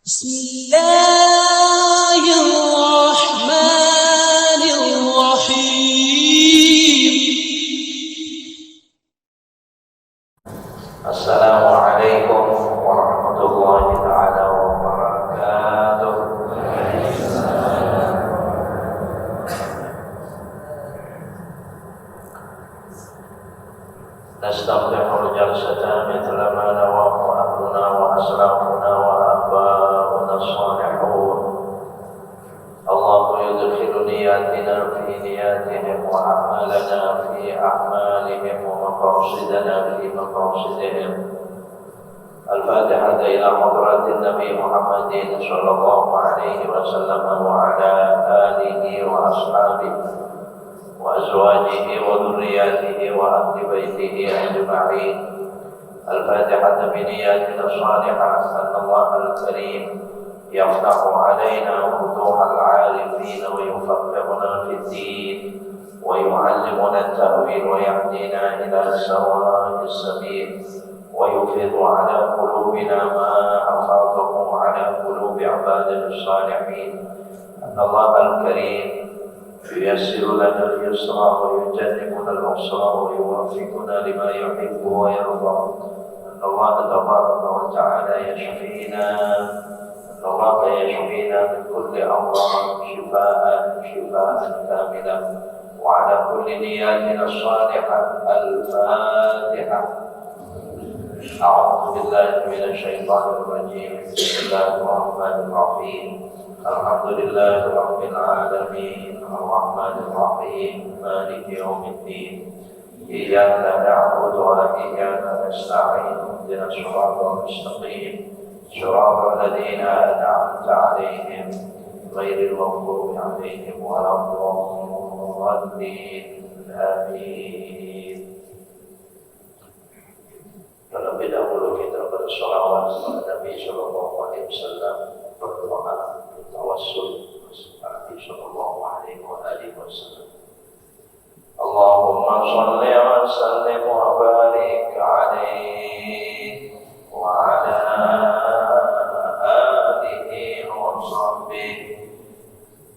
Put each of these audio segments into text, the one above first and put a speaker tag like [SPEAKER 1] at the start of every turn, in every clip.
[SPEAKER 1] بسم الله الرحمن الرحيم.
[SPEAKER 2] السلام عليكم ورحمة الله تعالى وبركاته. نستفتح الجلسة مثل ما نواه أهلنا وأسلافنا وآباؤنا الصالحون. الله يدخل نياتنا في نياتهم وأعمالنا في أعمالهم ومقاصدنا في مقاصدهم. الفاتحة إلى حضرة النبي محمد صلى الله عليه وسلم وعلى آله وأصحابه وأزواجه وذرياته وأهل بيته أجمعين. الفاتحة بنياتنا الصالحة أن الله الكريم يفتح علينا فتوح العارفين ويفقهنا في الدين ويعلمنا التأويل ويهدينا إلى سواء السبيل ويفيض على قلوبنا ما أفاضه على قلوب عباده الصالحين. أن الله الكريم ييسر لنا اليسرى ويجنبنا العسرى ويوفقنا لما يحب ويرضى. أن الله تبارك وتعالى يشفينا من كل أمراض شفاء كاملا. وعلى كل نياتنا الصالحة الفاتحة. أعوذ بالله من الشيطان الرجيم. بسم الله الرحمن الرحيم. الحمد لله رب العالمين الرحمن الرحيم مالك يوم الدين. إياك نعبد وإياك نستعين. اهدنا الصراط المستقيم صراط الذين أنعمت عليهم غير المغضوب عليهم ولا الضالين. آمين. Terlebih dahulu kita bersolawat kepada Nabi Sallallahu Alaihi Wasallam, berdoa tawassul Nabi Sallallahu Alaihi Wasallam. Allahumma shalli wa sallim wa barik alaihi wa ala alihi wa sahbihi.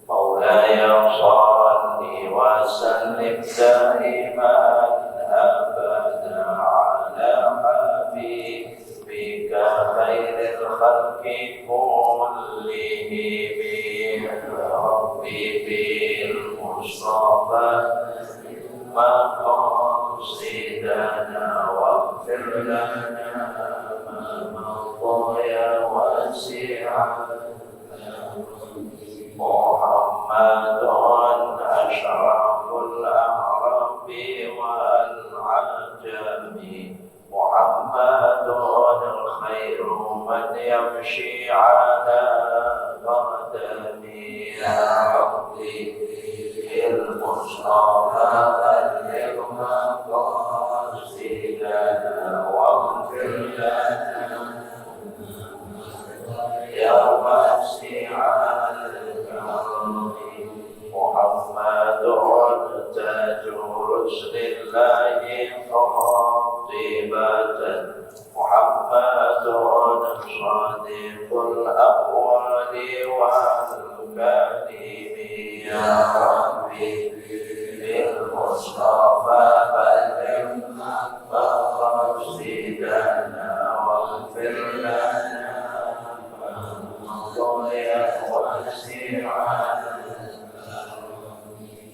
[SPEAKER 2] Maulaya shalli wa sallim daiman abada ala habibika khairil khalqi kullihim. Rabbi bil Mustafa maqasidana waghfir lana ma madaya wasi'a. Muhammadun ashraful a'rabi wal ajami. Muhammadun khairu man yamshi ala qadami. Ya Rabbi il Mustafa balligh maqasidana waghfir lana ya wasi'al karami. Muhammadun tajur ruslillahi khatibatan. Muhammadun sadiqul aqwali wal kalimi. Ya Rabbi bil Mustafa balligh maqasidana waghfir lana ya wasi'al.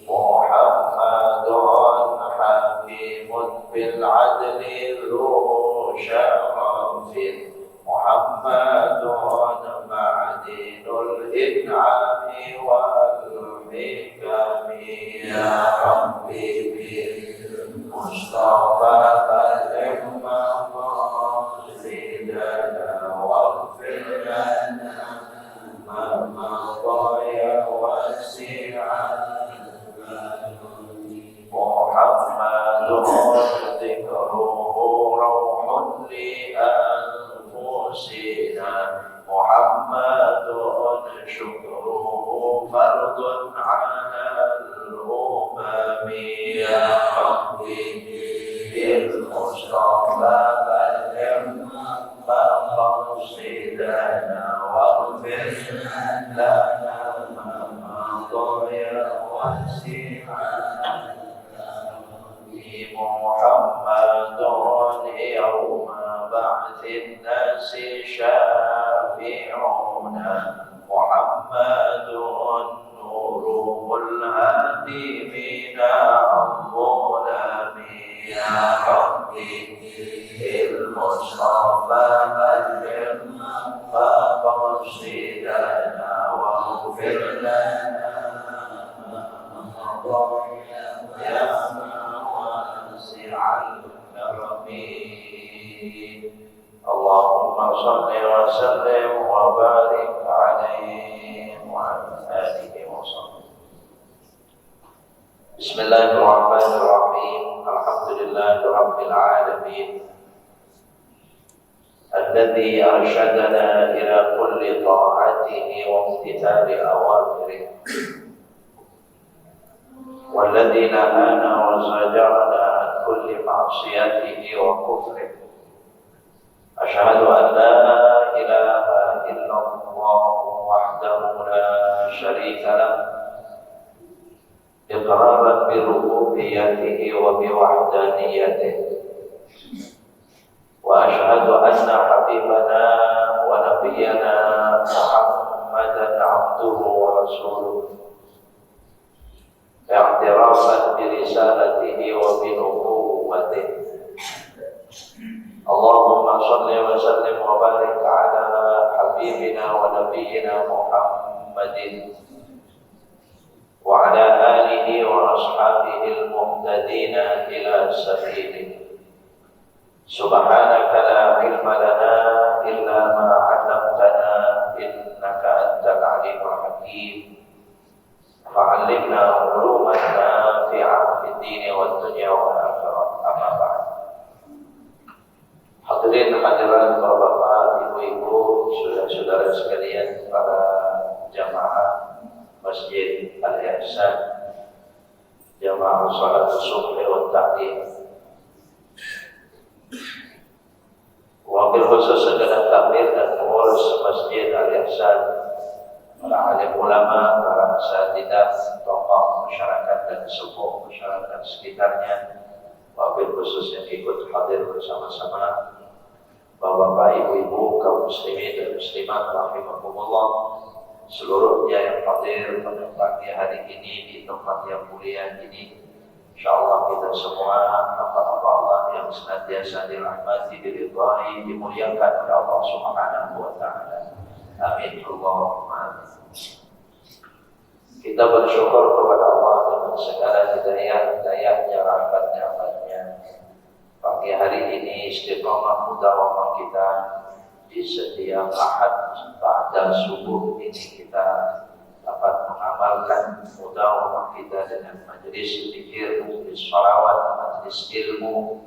[SPEAKER 2] Muhammadun hakimun bil adli dhu syarafin. Muhammadun ma'dinul in'ami wal hikami. Ya Rabbi bil Mustafa balligh maqasidana waghfir lana ma madaya wasi'al. Muhammadun dhikruhu rawhun li anfusina. Muhammadun syukruhu fardun ala al-umami. Ya Rabbi bil Mustafa balligh maqasidana مفسدنا واغفر لنا ما مضى واسعنا محمد يوم بعث الناس شافعنا محمد نوره الهادي من الظلم يا ربي المصطفى بلغ مقاصدنا واغفر لنا يا واسع الكرم اللهم صل وسلم وبارك عليه وعلى آله وصحبه. بسم الله الرحمن الرحيم. الحمد لله رب العالمين الذي أرشدنا إلى كل طاعته وامتثال أوامره والذي نهانا وزجرنا عن كل معصيته وكفره. أشهد أن لا إله إلا الله وحده لا شريك له إقرارا بربوبيته وبوحدانيته، وأشهد أن حبيبنا ونبينا محمدا عبده ورسوله اعترافا برسالته وبنبوته. اللهم صل وسلم وبارك على حبيبنا ونبينا محمد وعلى آله وأصحابه المهتدين إلى سبيله. سبحانك لا علم لنا إلا ما علمتنا إنك أنت العليم الحكيم. فعلمنا علوما نافعة في الدين والدنيا والآخرة. أما بعد. Hadirin hadirat bapak-bapak, ibu-ibu, saudara-saudara sekalian, para jamaah Masjid Al-Ihsan, jamaah salat subuh wa ta'lim. Wabil khusus segenap takmir dan pengurus Masjid Al-Ihsan, para alim ulama, para asatidzah, tokoh masyarakat dan sepuh masyarakat sekitarnya, wabil khusus yang ikut hadir bersama-sama, bapak-bapak, ibu-ibu, kaum muslimin dan muslimat rahimakumullah, seluruhnya yang hadir pada pagi hari ini di tempat yang mulia ini. InsyaAllah kita semua hamba-hamba Allah yang senantiasa dirahmati, diridhai, dimuliakan oleh Allah Subhanahu wa ta'ala. Amin. Allahumma amin. Kita bersyukur kepada Allah dengan segala hidayah-hidayahnya, rahmat-rahmatnya. Pagi hari ini istiqamah utama kita di setiap ahad pada subuh ini kita dapat mengamalkan utama kita dengan majelis zikir, majelis shalawat, majelis ilmu,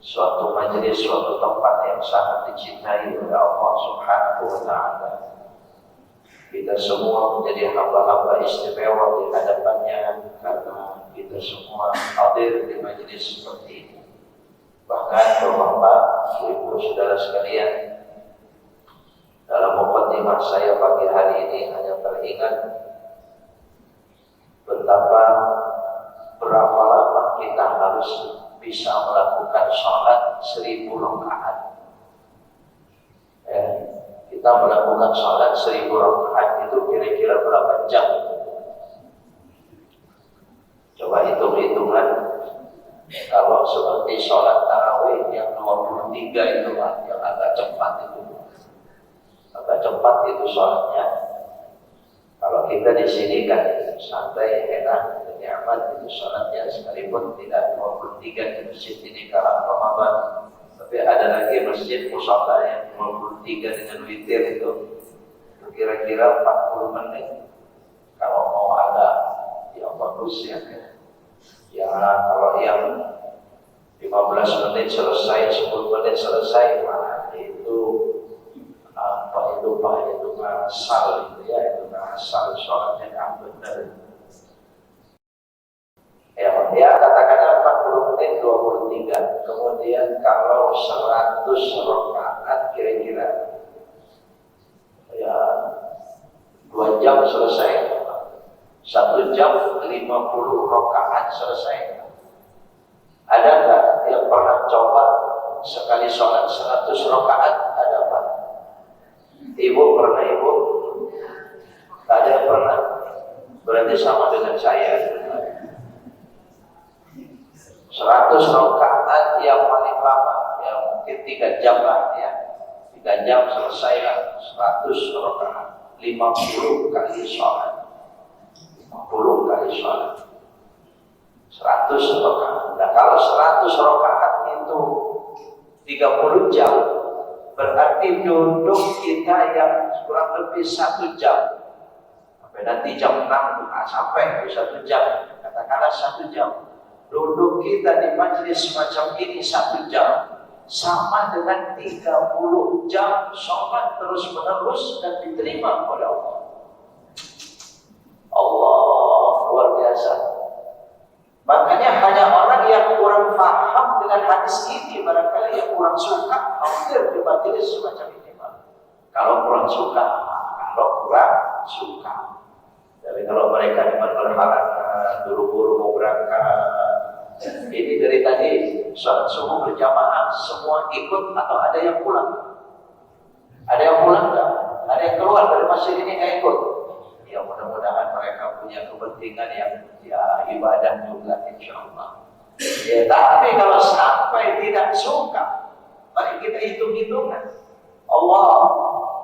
[SPEAKER 2] suatu majelis, suatu tempat yang sangat dicintai oleh Allah Subhanahu wa ta'ala. Kita semua menjadi hamba-hamba istimewa di hadapannya karena kita semua hadir di majelis seperti ini. Bahkan bapak-bapak, ibu, saudara sekalian, dalam mukadimah saya pagi hari ini hanya teringat betapa berapa lama kita harus bisa melakukan sholat 1000 rakaat. Kita melakukan sholat 1000 rakaat itu kira-kira berapa jam? Coba hitung-hitungan. Kalau seperti sholat tarawih yang 23 itu yang agak cepat itu. Agak cepat itu sholatnya. Kalau kita di sini kan santai, enak, nikmat itu sholatnya sekalipun tidak 23 di masjid ini karena Ramadan. Tapi ada lagi masjid mushola yang 23 dengan witir itu kira-kira 40 menit. Kalau mau ada yang bagus ya. Ya kalau yang 15 menit selesai, 10 menit selesai, mana itu itu ngasal itu ya, itu ngasal sholatnya nggak benar. Ya katakanlah 40 menit 23. Kemudian kalau 100 rakaat kira-kira jam selesai. 1 jam 50 rakaat selesai. Ada nggak yang pernah coba sekali sholat 100 rakaat? Ada Pak? Ibu pernah, Ibu? Ada yang pernah? Berarti sama dengan saya. 100 rakaat yang paling lama, ya mungkin 3 jam lah ya. 3 jam selesai lah 100 rakaat. 50 kali sholat. 50 kali sholat. 100 rakaat. Nah kalau 100 rakaat itu 30 jam, berarti duduk kita yang kurang lebih 1 jam. Sampai nanti jam 6 sampai 1 jam. Katakanlah 1 jam. Duduk kita di majelis semacam ini 1 jam. Sama dengan 30 jam sholat terus menerus dan diterima oleh Allah. Allah luar biasa. Makanya hanya orang yang kurang paham dengan hadis ini, barangkali yang kurang suka hadir di majelis semacam ini. Kalau kurang suka, tapi kalau mereka cuma berhalangan, buru-buru mau berangkat, ini dari tadi sholat subuh berjamaah, semua ikut atau ada yang pulang? Ada yang pulang enggak? Ada yang keluar dari masjid ini nggak ikut? Ya mudah-mudahan mereka punya kepentingan yang ya ibadah juga insyaallah. Ya tapi kalau sampai tidak suka, mari kita hitung-hitungan. Allah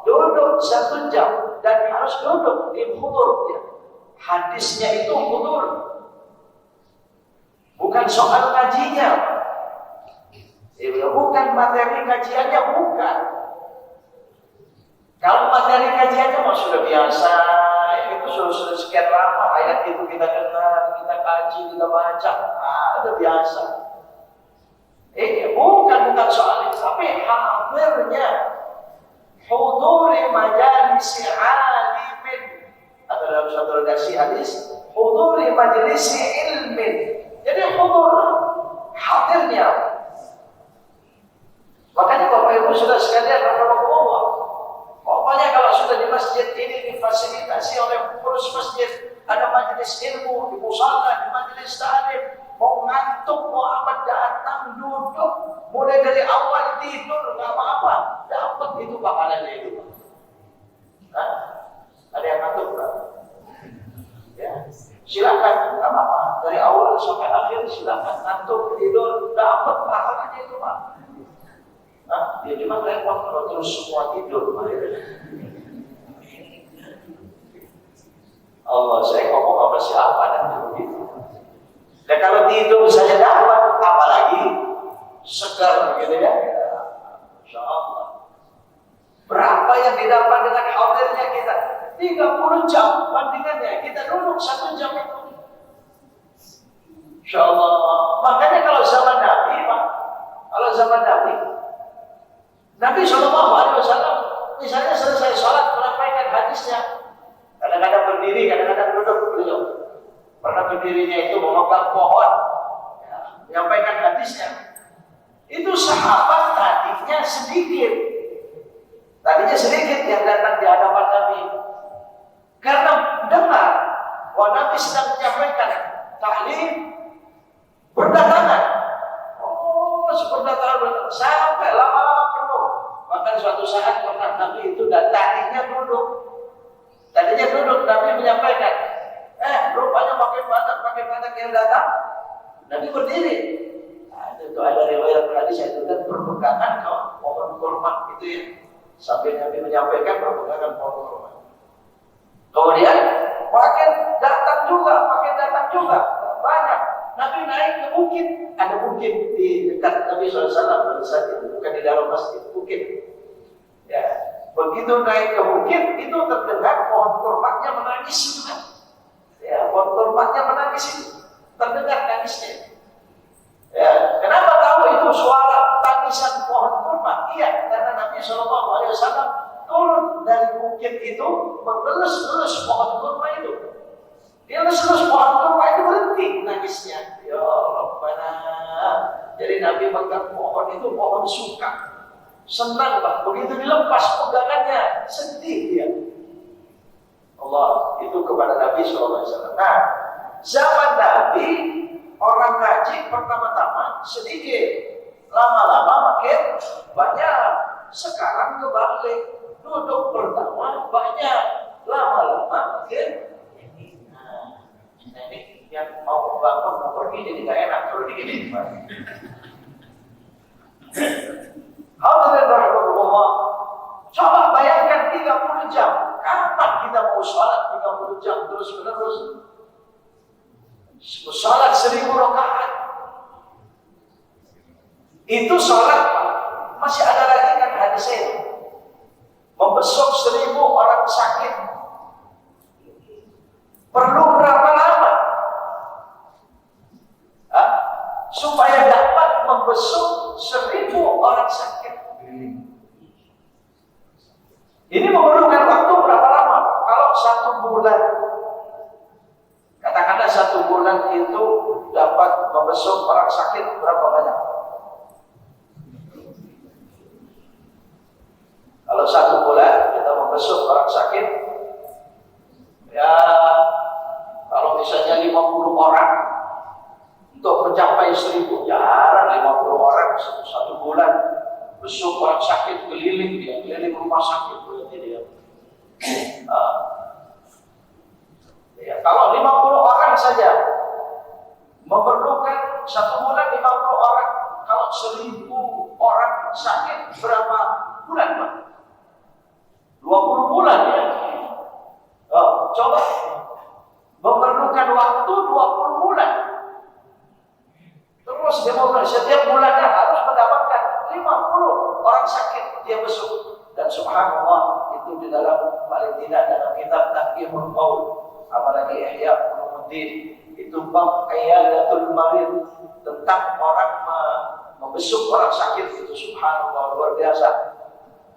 [SPEAKER 2] duduk 1 jam dan harus duduk di hudur ya. Hadisnya itu hudur. Bukan soal kajinya. Ya, bukan materi kajiannya, bukan. Kalau materi kajiannya mah sudah biasa. Itu sudah sekian lama ayat itu kita dengar, kita kaji, kita baca, ada biasa. Bukan soal itu, tapi hadirnya huduri majalisi alimin, atau dalam suatu redaksi hadis huduri majalisi ilmin. Jadi hudur hadirnya. Makanya Bapak Ibu sudah sekalian rahimahullah, pokoknya kalau sudah di masjid ini difasilitasi oleh pengurus masjid, ada majelis ilmu, di musala, di majelis ta'lim, mau ngantuk, mau apa, datang, duduk, mulai dari awal tidur, nggak apa-apa, dapat itu pahalanya itu. Hah? Ada yang ngantuk nggak? Ya, silakan, nggak apa-apa, dari awal sampai akhir silakan ngantuk, tidur, dapat pahalanya itu Pak. Nah, ya cuma repot kalau terus semua tidur. Allah, saya ngomong sama siapa nanti begitu. Dan kalau tidur saja dapat, apalagi segar gitu ya. Insya Allah. Berapa yang didapat dengan hadirnya kita? 30 jam bandingannya. Kita duduk 1 jam itu. Insya Allah. Makanya kalau zaman Nabi, Pak, kalau zaman Nabi SAW, misalnya selesai sholat menyampaikan hadisnya, kadang-kadang berdiri, kadang-kadang duduk beliau. Pernah berdirinya itu memegang pohon, ya, menyampaikan hadisnya. Itu sahabat tadinya sedikit yang datang di hadapan Nabi, karena dengar bahwa Nabi sedang menyampaikan taklim, berdatangan. Berdatangan sampai lama-lama penuh. Bahkan suatu saat pernah Nabi itu tadinya duduk, Nabi menyampaikan, rupanya makin banyak yang datang. Nabi berdiri. Itu ada riwayat hadis itu kan berpegangan pohon kurma itu ya. Sampai Nabi menyampaikan berpegangan pohon kurma. Kemudian makin datang juga banyak. Nabi naik ke bukit, ada bukit di dekat Nabi SAW, bukan di dalam masjid, bukit. Ya, begitu naik ke bukit, itu terdengar pohon kurmanya menangis. Ya, pohon kurmanya menangis itu, terdengar nangisnya. Ya, kenapa tahu itu suara tangisan pohon kurma? Iya, karena Nabi SAW turun dari bukit itu, mengelus-elus pohon kurma itu. Dia elus-elus pohon kurma itu berhenti nangisnya. Ya Rabbana. Jadi Nabi pegang pohon itu, pohon suka, senang Pak. Begitu dilepas pegangannya, sedih dia. Allah, kepada Nabi SAW. Nah, zaman Nabi orang haji pertama-tama sedikit, lama-lama makin banyak. Sekarang kebalik, duduk pertama banyak, lama-lama makin. Nah, ini yang mau bangun mau pergi jadi nggak enak kalau digini. Hadirin rahimahullah, coba bayangkan 30 jam. Kapan kita mau sholat 30 jam terus-menerus? Sholat 1000 rakaat. Itu sholat, masih ada lagi kan hadisnya. Membesuk 1000 orang sakit. Perlu berapa lama? Supaya dapat membesuk 1000 orang sakit. Ini memerlukan waktu berapa lama? Kalau 1 bulan, katakanlah 1 bulan itu dapat membesuk orang sakit berapa banyak? Kalau 1 bulan kita membesuk orang sakit, ya kalau misalnya 50 orang untuk mencapai 1000, jarang 50 orang 1 bulan besuk orang sakit, keliling dia, keliling rumah sakit berarti dia. Ya, kalau 50 orang saja memerlukan 1 bulan 50 orang. Kalau 1000 orang sakit berapa bulan, Pak? 20 bulan ya. Coba memerlukan waktu 20 bulan. Terus dia mau setiap bulannya harus mendapatkan 50 orang sakit dia besuk. Dan subhanallah, itu di dalam, paling tidak dalam kitab Taqiyamul Qaul, apalagi Ihya Ulumuddin, itu bab Iyadatul Marid, tentang orang membesuk orang sakit. Itu subhanallah, luar biasa.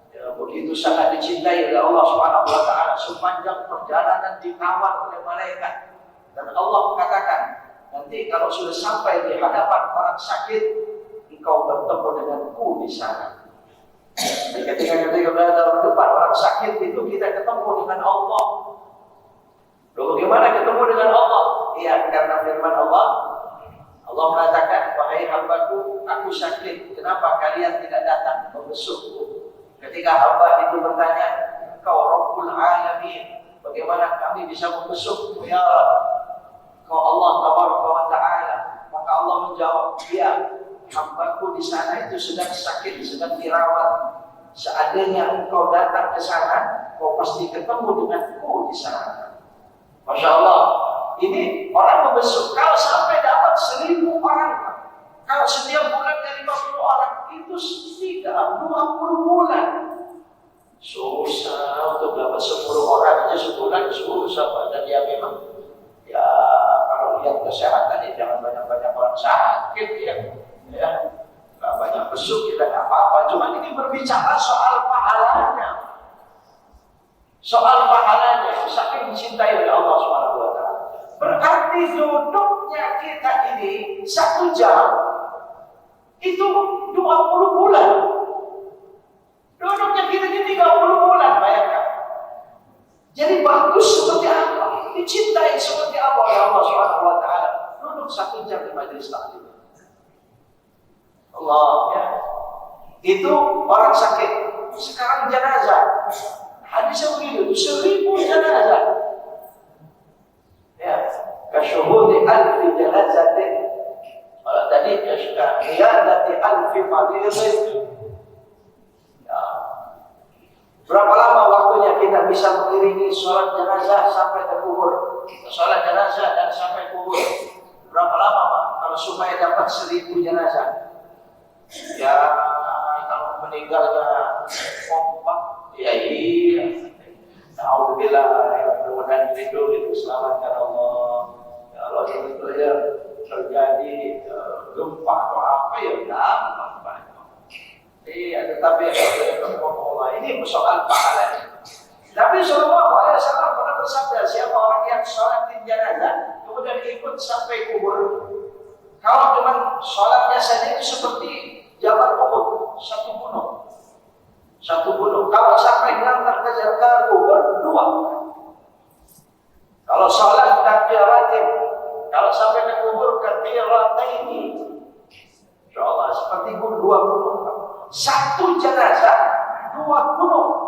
[SPEAKER 2] Ya, begitu sangat dicintai oleh Allah Subhanahu wa taala, sepanjang perjalanan dikawal oleh malaikat. Dan Allah katakan, nanti kalau sudah sampai di hadapan orang sakit, engkau bertemu denganku di sana. Ketika berada di depan orang sakit itu, kita ketemu dengan Allah. Lalu bagaimana ketemu dengan Allah? Iya, karena firman Allah. Allah mengatakan, wahai hambaku, aku sakit. Kenapa kalian tidak datang membesukku? Ketika hamba itu bertanya, engkau Rabbul Alamin, bagaimana kami bisa membesukmu ya Rabb? Kau Allah Tabaraka wa Ta'ala. Maka Allah menjawab, ya, hambaku di sana itu sedang sakit, sedang dirawat. Seandainya engkau datang ke sana, kau pasti ketemu denganku di sana. Masya Allah, ini orang membesuk. Kalau sampai dapat 1000 orang, kalau setiap bulannya 50 orang, itu tidak 20 bulan. Susah untuk dapat 10 orang aja sebulan, susah. Dan ya memang, ya kalau lihat kesehatan, jangan banyak-banyak orang sakit ya. Gak banyak besuk kita gak apa-apa. Cuma ini berbicara soal pahalanya. Soal pahalanya, saking dicintai oleh Allah Subhanahu wa taala. Berarti duduknya kita ini 1 jam itu 20 bulan. Duduknya kita ini 30 bulan, bayangkan. Jadi bagus seperti apa? Dicintai seperti apa oleh Allah Subhanahu wa taala. Duduk 1 jam di majelis taklim. Allah ya. Itu orang sakit. Sekarang jenazah. Hadisnya begitu, 1000 jenazah. Ya, kasyuhudi alfi janazatin. Kalau tadi qiyadati alfi maridin. Ya. Berapa lama waktunya kita bisa mengiringi sholat jenazah sampai ke kubur? Sholat jenazah dan sampai kubur. Berapa lama, Pak? Kalau supaya dapat 1000 jenazah? Ya, kalau meninggalnya kompak, ya iya. Alhamdulillah, mudah-mudahan itu selamatkan Allah. Ya Allah, itu ya terjadi gempa atau apa ya gampang Pak. Iya, tetapi Allah ini soal pahala. Tapi Sallallahu Alaihi Wasallam pernah bersabda, siapa orang yang sholat di jenazah kemudian ikut sampai kubur, kalau cuma sholatnya saja itu seperti Jabal Uhud, satu gunung. Kalau sampai ngantar ke kubur 2. Kalau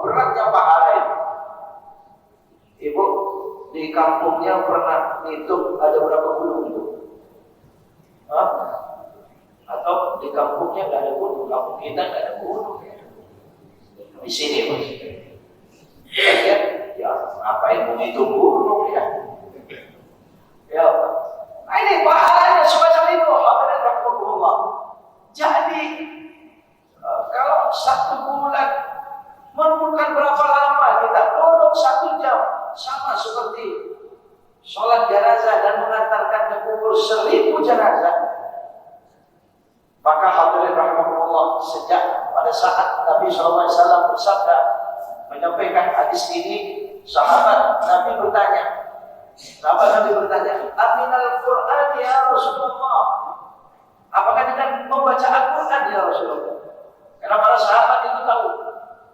[SPEAKER 2] beratnya pahala itu. Ibu di kampungnya pernah ngitung ada berapa gunung itu? Hah? Atau di kampungnya nggak ada gunung? Kampung kita nggak ada gunung ya. Di sini mas. Lihat, ya ngapain menghitung gunung ya? Ya, nah ini pahalanya semacam itu. Hadirin rahimakumullah. Jadi kalau satu bulan memerlukan berapa lama kita duduk 1 jam, sama seperti sholat jenazah dan mengantarkan ke kubur 1000 jenazah. Maka hadirin rahimakumullah, sejak pada saat Nabi SAW bersabda menyampaikan hadis ini, sahabat Nabi bertanya, Aminal Quran ya Rasulullah, apakah dengan membaca Al-Quran ya Rasulullah? Karena para sahabat itu tahu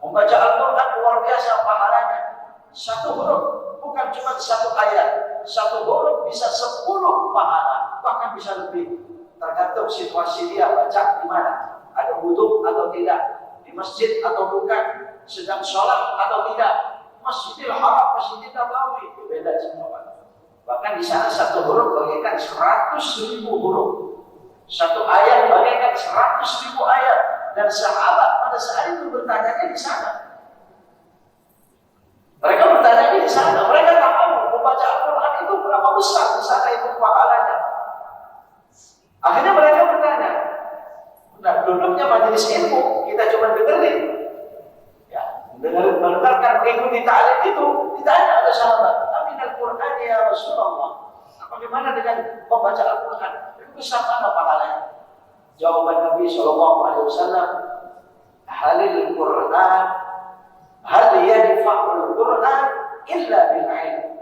[SPEAKER 2] membaca Al-Quran luar biasa pahalanya. 1 huruf bukan cuma 1 ayat, 1 huruf bisa 10 pahala, bahkan bisa lebih, tergantung situasi dia baca di mana, ada wudhu atau tidak, di masjid atau bukan, sedang sholat atau tidak, Masjidil Haram, Masjidil Nabawi, beda semua. Bahkan di sana 1 huruf bagaikan 100.000 huruf, 1 ayat bagaikan 100.000 ayat. Dan sahabat pada saat itu bertanya di sana. Mereka bertanya di sana. Mereka tahu membaca Al-Quran itu berapa besar di sana itu pahalanya. Akhirnya mereka bertanya. Nah, duduknya majelis ilmu kita cuma dengerin. Ya, mendengarkan mengikuti ta'lim itu. Ditanya oleh sahabat, Aminal Quran ya Rasulullah, bagaimana dengan membaca Al-Quran? Itu besar mana pahalanya? Jawaban Nabi SAW, halil Quran, hal yadfa'ul Quran illa bil ilm.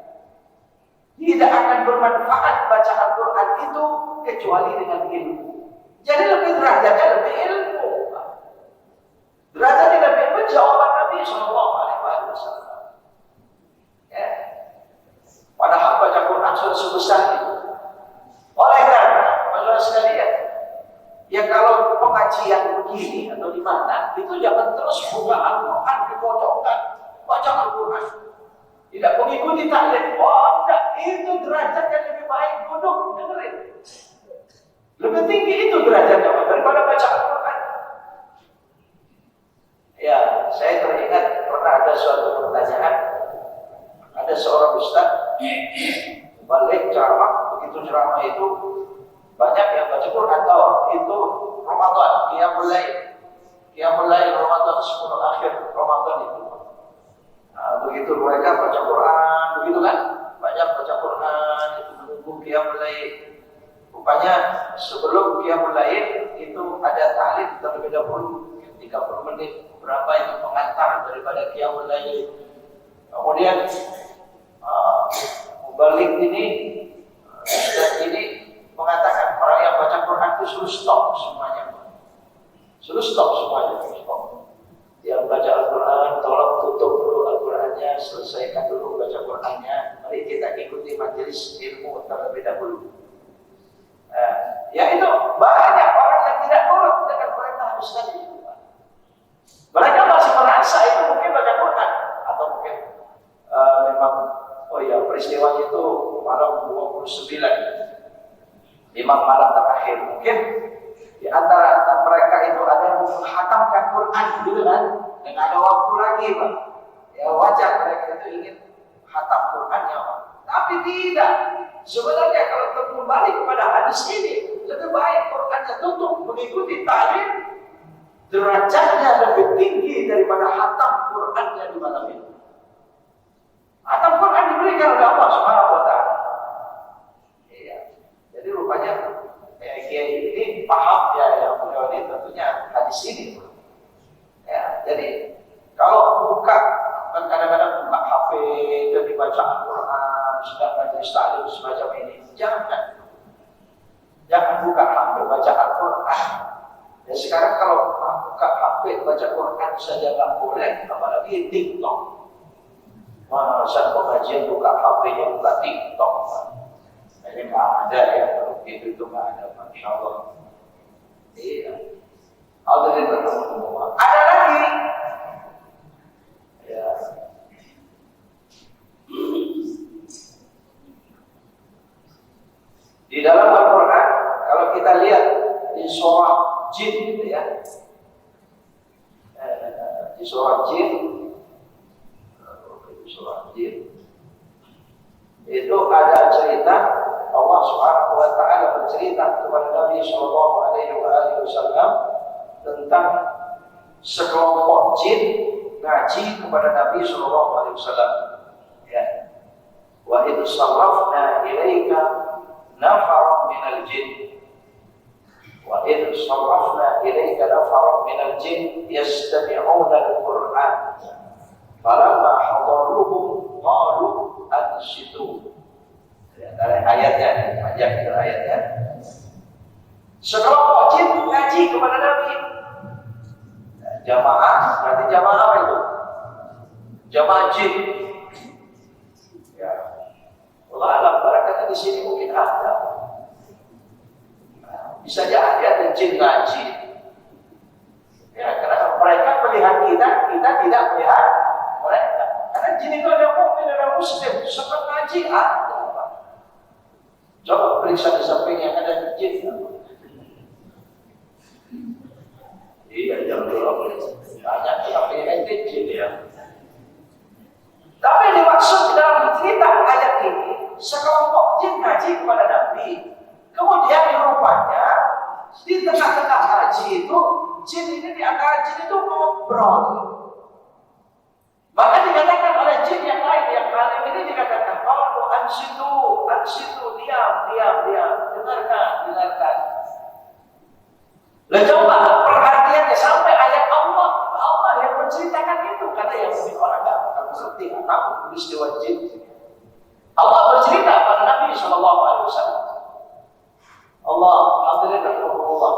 [SPEAKER 2] Tidak akan bermanfaat baca Al-Quran itu kecuali dengan ilmu. Jadi lebih derajatnya lebih ilmu. Derajatnya lebih ilmu, jawaban Nabi SAW. Ya. Padahal baca Quran sudah sebesar itu. Oleh karena, masalah sekalian, ya kalau pengajian begini atau di mana, itu jangan terus buka Al-Quran dipojokkan, baca Al-Quran. Tidak mengikuti taklim. Oh enggak, itu derajatnya lebih baik duduk dengerin. Lebih tinggi itu derajatnya daripada baca Al-Quran. Ya, saya teringat pernah ada suatu pertanyaan. Ada seorang ustaz balik ceramah, begitu ceramah itu banyak yang baca Quran, tahu itu Ramadan, Qiyamul Lail Ramadan 10 akhir Ramadan itu. Nah, begitu mereka baca Quran, begitu kan? Banyak baca Quran, itu menunggu Qiyamul Lail. Rupanya sebelum Qiyamul Lail itu ada tahlil terlebih dahulu 30 menit, berapa itu pengantar daripada Qiyamul Lail. Kemudian mubalik ini dan ini mengatakan orang yang baca Quran itu suruh stop semuanya. Stop. Yang baca Al-Quran, tolong tutup dulu Al-Qurannya, selesaikan dulu baca Qurannya. Mari kita ikuti majelis ilmu terlebih dahulu. Ya itu banyak orang yang tidak nurut dengan perintah Ustaz itu. Mereka masih merasa itu mungkin baca Quran atau mungkin memang peristiwanya itu malam 29, 5 malam terakhir. Mungkin di antara mereka itu ada yang menghatamkan Quran gitu kan, dan ada waktu lagi Pak. Ya wajar mereka itu ingin hatam Qurannya Pak. Tapi tidak. Sebenarnya kalau kembali kepada hadis ini, lebih baik Qurannya tutup mengikuti ta'lim, derajatnya lebih tinggi daripada hatam Qurannya di malam itu. Hatam Quran diberikan oleh Allah Subhanahu wa Ta'ala. Iya. Jadi rupanya kiai ini paham ya, yang beliau ini tentunya hadis ini. Ya, jadi kalau buka, kan kadang-kadang buka HP dan dibaca Al-Quran, sedang majelis ta'lim semacam ini, jangan buka HP baca Al-Quran. Ya sekarang kalau buka HP baca Quran saja nggak boleh, apalagi TikTok. Masa pengajian buka HP-nya buka TikTok. Ini nggak ada ya, kalau itu nggak ada, Masya Allah. Iya. Ada lagi, Nabi Shallallahu Alaihi Wasallam tentang sekelompok jin ngaji kepada Nabi Shallallahu Alaihi Wasallam. Ya, wa idh sarrafna ilaika nafaran minal jin. Wa idh sarrafna ilaika nafaran minal jin yastami'una al-Qur'an. Falamma hadaruhu qalu ansitu. Dari ayatnya, panjang itu ayatnya. Sekelompok jin ngaji kepada Nabi. Jamaah, berarti jamaah apa itu? Jamaah jin. Ya, Allah alam barakatnya di sini mungkin ada. Bisa jadi ada jin ngaji. Ya, karena mereka melihat kita, kita tidak melihat mereka. Karena jin itu ada mukmin, ada muslim, sempat ngaji ada. Coba periksa di samping yang ada jin. Iya, jangan dulu. Banyak tapi ente jin ya. Tapi yang dimaksud dalam cerita ayat ini, sekelompok jin ngaji kepada Nabi. Kemudian rupanya di tengah-tengah haji itu, jin ini di antara jin itu ngobrol. Maka dikatakan oleh jin yang lain, yang alim ini dikatakan, "Qalu ansitu, diam, dengarkan." Lah coba perhatiannya sampai ayat Allah yang menceritakan itu, kata yang mungkin orang nggak mengerti tahu peristiwa jin. Allah bercerita pada Nabi Shallallahu Alaihi Wasallam. Allah, alhamdulillah.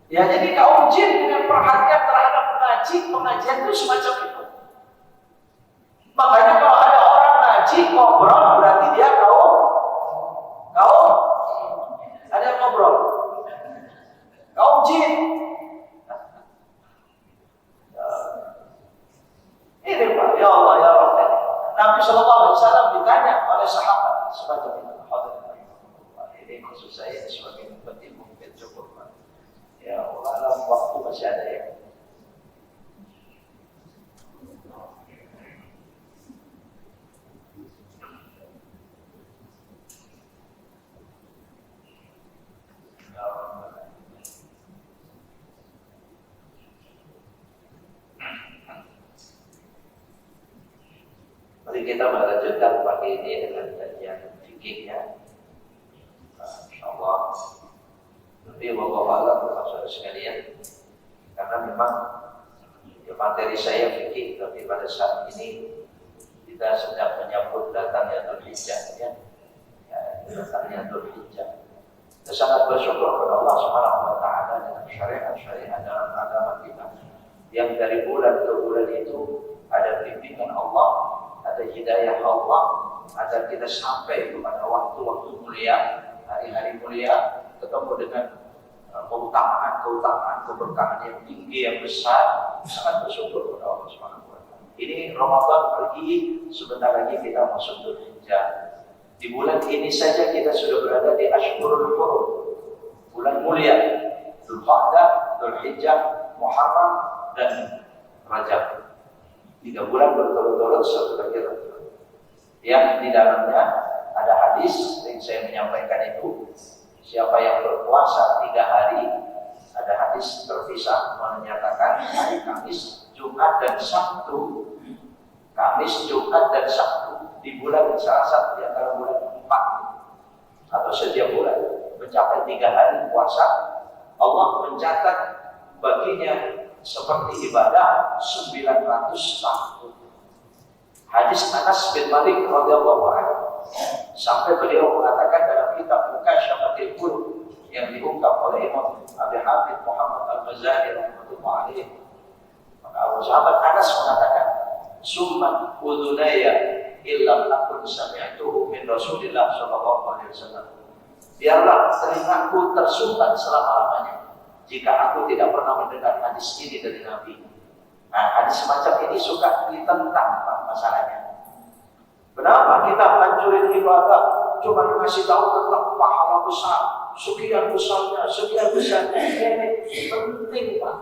[SPEAKER 2] Ya, jadi kaum jin dengan perhatian terhadap pengajian itu semacam itu. Makanya kalau ada orang ngaji ngobrol berarti dia kaum ada yang ngobrol. Kaum jin. Ini Pak, ya Allah, ya Rabb. Nabi Shallallahu Alaihi Wasallam ditanya oleh sahabat semacam itu. Ini maksud saya sebagai penting mungkin cukup Pak. Ya Allah, dalam waktu masih ada ya. Mari kita melanjutkan pagi ini dengan kajian fikihnya. InsyaAllah. Tapi wallahualam saudara sekalian, karena memang materi saya fikih, tapi pada saat ini kita sedang menyambut datangnya Dzulhijjah ya. Datangnya Dzulhijjah. Kita sangat bersyukur kepada Allah Subhanahu wa taala dengan syariat-syariat dalam agama kita. Yang dari bulan ke bulan itu ada bimbingan Allah, ada hidayah Allah, agar kita sampai kepada waktu-waktu mulia, hari-hari mulia, ketemu dengan keutamaan, keberkahan yang tinggi, yang besar. Sangat bersyukur kepada Allah Subhanahu wa taala. Ini Ramadan pergi, sebentar lagi kita masuk Dzulhijjah. Di bulan ini saja kita sudah berada di Ashhurul Hurum, bulan mulia, Dzulqa'dah, Dzulhijjah, Muharram dan Rajab. 3 bulan berturut-turut satu lagi Ramadan. Yang di dalamnya ada hadis yang saya menyampaikan itu, siapa yang berpuasa 3 hari, ada hadis terpisah menyatakan hari Kamis, Jumat dan Sabtu, Kamis, Jumat dan Sabtu di bulan salah satu di antara bulan 4 atau setiap bulan mencapai 3 hari puasa, Allah mencatat baginya seperti ibadah 900 tahun. Hadis Anas bin Malik radhiyallahu anhu sampai beliau mengatakan dalam kitab Mukasyfatul Qulub yang diungkap oleh Imam Abi Hamid Muhammad Al-Ghazali rahimahullah alaih, maka Abu Sahabat Anas mengatakan, "Summa udunaya illam akun sami'tuhu min Rasulillah sallallahu alaihi wasallam." Biarlah telingaku tersumbat selama-lamanya jika aku tidak pernah mendengar hadis ini dari Nabi. Nah, hadis semacam ini suka ditentang Pak masalahnya. Kenapa kita hancurin ibadah cuma dikasih tahu tentang pahala besar, sekian besarnya. Ini penting Pak.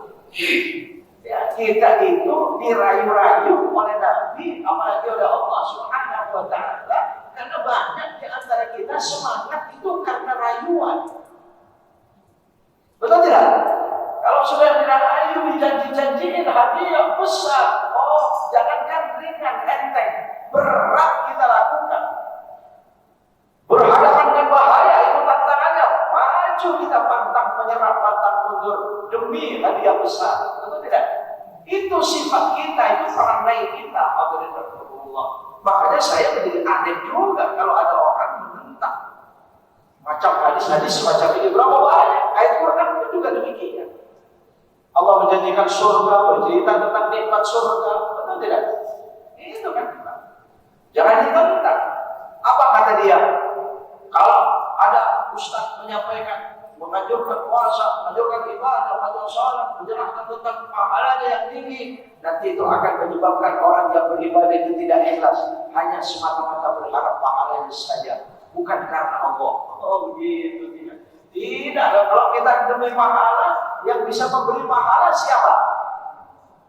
[SPEAKER 2] Ya, kita itu dirayu-rayu oleh Nabi, apalagi oleh Allah Subhanahu wa taala, karena banyak di antara kita semangat itu karena rayuan. Betul tidak? Kalau sudah dirayu dijanji-janjiin hadiah besar, oh jangankan ringan, enteng, berat kita lakukan. Berhadapan dengan bahaya itu tantangannya. Maju kita pantang menyerah, pantang mundur demi hadiah besar. Betul tidak? Itu sifat kita, itu perangai kita. Allah. Makanya saya menjadi aneh juga kalau ada orang menentang macam hadis-hadis semacam ini. Berapa banyak ayat Quran itu juga demikian. Allah menjanjikan surga, bercerita tentang nikmat surga. Betul tidak? Itu kan. Jangan ditentang. Apa kata dia? Kalau ada ustaz menyampaikan, mengajarkan puasa, mengajarkan ibadah, mengajarkan sholat, menjelaskan tentang pahalanya yang tinggi, nanti itu akan menyebabkan orang yang beribadah itu tidak ikhlas, hanya semata-mata berharap pahalanya saja, bukan karena Allah. Oh begitu tidak. Tidak, kalau kita demi pahala, yang bisa memberi pahala siapa?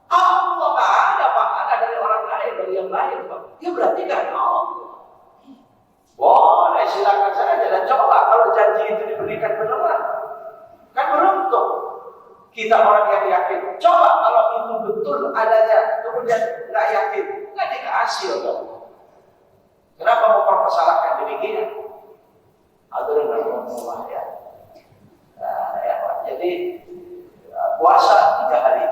[SPEAKER 2] Allah. Nggak ada pahala dari orang lain, dari yang lain. Ya berarti karena Allah. Boleh silakan saja dan coba kalau janji itu diberikan beneran, kan beruntung kita orang yang yakin. Coba kalau itu betul adanya kemudian nggak yakin, nggak dikasih Allah. Kenapa mempermasalahkan demikian? Hadirin rahimahullah ya. Nah, ya jadi puasa 3 hari.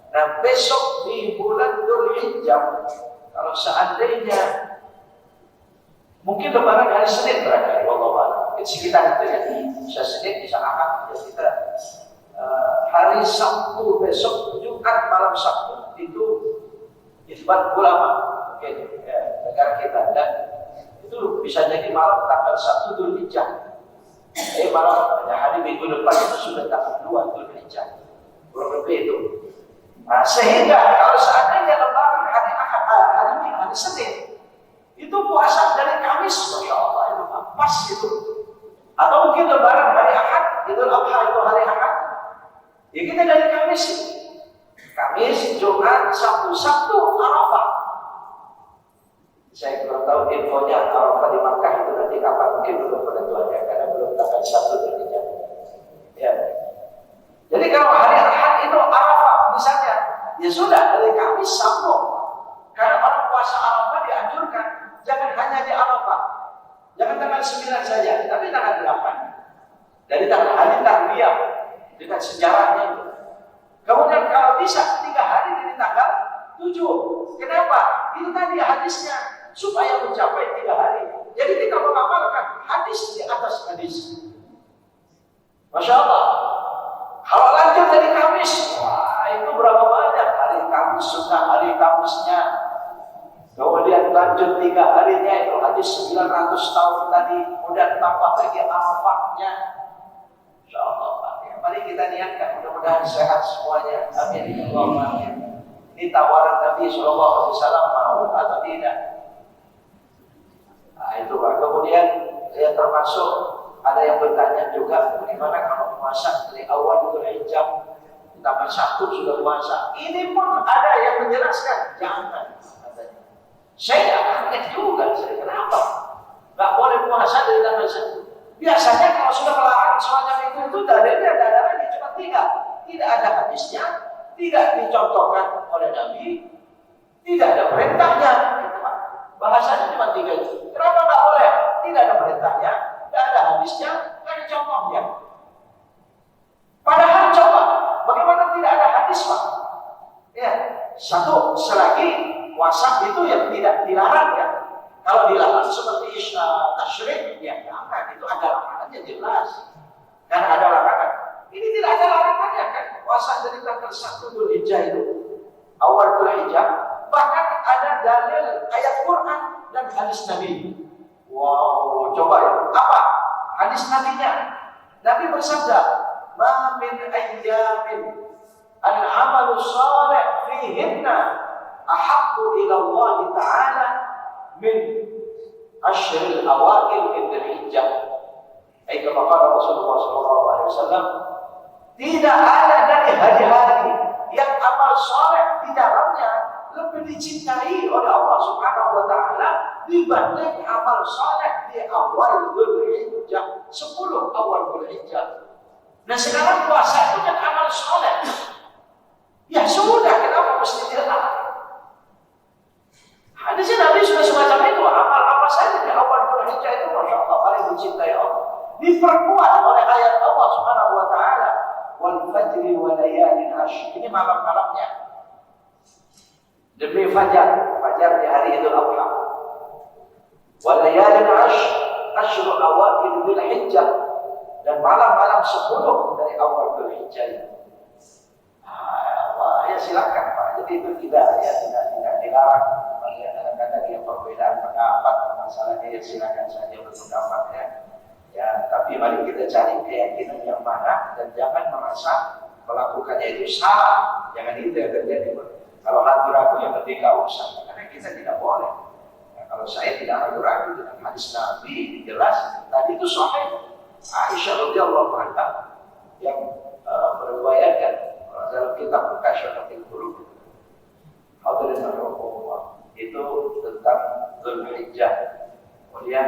[SPEAKER 2] Nah besok di bulan Dzulhijjah, kalau seandainya mungkin lebaran hari Senin barangkali, wallahu sekitar itu ya, bisa Senin, bisa Ahad, ya kita hari Sabtu besok, Jumat malam Sabtu itu isbat ulama, oke, ya, negara kita, dan itu bisa jadi malam tanggal 1 Dzulhijjah. Malam hari minggu depan itu sudah tanggal 2 Dzulhijjah, kurang lebih itu. Nah, sehingga kalau seandainya lebaran hari Ahad, hari Senin, itu puasa dari Kamis, Masya Allah, itu pas itu. Atau mungkin lebaran hari Ahad, Idul Adha itu hari Ahad, ya kita dari Kamis, Jumat, Sabtu, Arafah. Saya belum tahu infonya Arafah di Makkah itu nanti kapan, mungkin belum penentuannya karena belum tanggal 1 Dzulhijjah. Ya. Jadi kalau hari Ahad itu Arafah misalnya, ya sudah dari Kamis sambung. Karena orang puasa Arafah dianjurkan jangan hanya di Arafah, jangan tanggal 9 saja, tapi tanggal 8. Dari tanggal hari Tarwiyah dengan sejarahnya itu. Kemudian kalau bisa 3 hari dari tanggal 7. Kenapa? Itu tadi hadisnya supaya mencapai 3 hari. Jadi kita mengamalkan hadis di atas hadis. Masya Allah. Kalau lanjut dari Kamis, wah itu berapa banyak hari Kamis, sudah hari Kamisnya. Kemudian lanjut 3 harinya itu hadis 900 tahun tadi, kemudian tambah lagi Arafahnya. Insya Allah Pak. Ya, mari kita niatkan, mudah-mudahan sehat semuanya. Amin. Amin. Ini tawaran Nabi SAW, mau atau tidak? Nah itu Pak. Kemudian ya termasuk ada yang bertanya juga, bagaimana kalau puasa dari awal Dzulhijjah, tanggal 1 sudah puasa. Ini pun ada yang menjelaskan, jangan. Saya kaget juga, saya kenapa? Gak boleh puasa dari tanggal 1. Biasanya kalau sudah melarang semacam itu dalilnya ada lagi cuma 3. Tidak ada hadisnya, tidak dicontohkan oleh Nabi, tidak ada perintahnya. Bahasanya cuma 3 itu. Kenapa gak boleh? Tidak ada perintahnya, tidak ada hadisnya, tidak ada contohnya. Padahal coba, bagaimana tidak ada hadis Pak? Ya, satu, selagi puasa itu yang tidak dilarang ya. Kalau dilarang seperti tasyrik, ya jangan. Itu ada larangannya jelas. Karena ada larangan. Ini tidak ada larangannya kan. Puasa dari tanggal 1 Dzulhijjah itu, awal Dzulhijjah, bahkan ada dalil ayat Quran dan hadis Nabi. Wow, coba ya. Apa? Hadis Nabinya. Nabi bersabda, "Ma min ayyamin al-amalu shalih fihinna ahabbu ila Allah Ta'ala min ashril awail min Dzulhijjah." Kama qala Rasulullah SAW, tidak ada dari hari-hari yang amal saleh di dalamnya lebih dicintai oleh Allah Subhanahu wa Ta'ala dibanding amal saleh di awal Dzulhijjah, 10 awal Dzulhijjah. Nah sekarang puasa itu kan amal soleh. Ya sudah, kenapa mesti dilarang? Hadisnya Nabi sudah semacam itu. Amal apa saja di awal Dzulhijjah itu, masya Allah, paling dicintai Allah. Diperkuat oleh ayat Allah Subhanahu Wa Taala. Wal fajri wa layalin ashr. Ini malam-malamnya. Demi fajar, fajar di hari Idul Adha. Wa layalin ashr, ashr awal Dzulhijjah, dan malam-malam 10 dari awal Dzulhijjah. Ya silakan Pak. Jadi itu tidak dilarang. Kadang-kadang dia perbedaan pendapat masalahnya, ya silakan saja berpendapat ya. Ya, tapi mari kita cari keyakinan yang mana dan jangan merasa melakukannya itu salah. Jangan itu yang terjadi. Kalau ragu-ragu yang ketika usah, karena kita tidak boleh. Ya, kalau saya tidak ragu-ragu dengan hadis Nabi jelas, tadi itu sahih. Aisyah radhiyallahu anha yang meriwayatkan dalam kitab Kasyafatul Qulub, hadirin rahimakumullah, itu tentang Dzulhijjah. Kemudian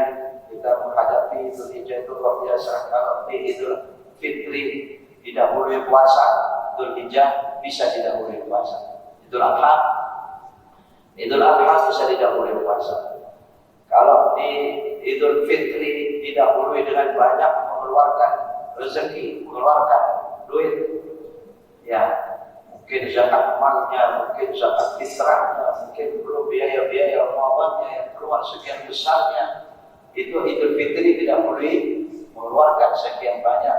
[SPEAKER 2] kita menghadapi Dzulhijjah itu luar biasa. Kalau di Idul Fitri didahului puasa, Dzulhijjah bisa didahului puasa. Idul Adha bisa didahului puasa. Kalau di Idul Fitri didahului dengan banyak mengeluarkan rezeki, mengeluarkan duit, ya mungkin zakat malnya, mungkin zakat fitrahnya, mungkin belum biaya-biaya Ramadannya yang keluar sekian besarnya, itu Idul Fitri tidak boleh mengeluarkan sekian banyak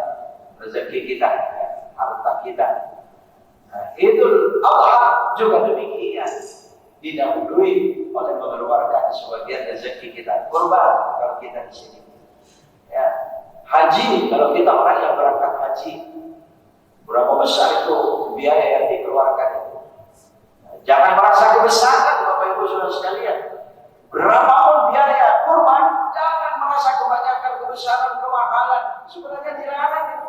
[SPEAKER 2] rezeki kita, ya, harta kita. Nah, Idul Adha juga demikian, didahului oleh mengeluarkan sebagian rezeki kita, kurban kalau kita di sini. Ya, haji kalau kita orang yang berangkat haji, berapa besar itu biaya yang dikeluarkan itu. Jangan merasa kebesaran Bapak Ibu Saudara sekalian. Berapapun biaya kurban, jangan merasa kebanyakan, kebesaran, kemahalan. Sebenarnya dilarang itu.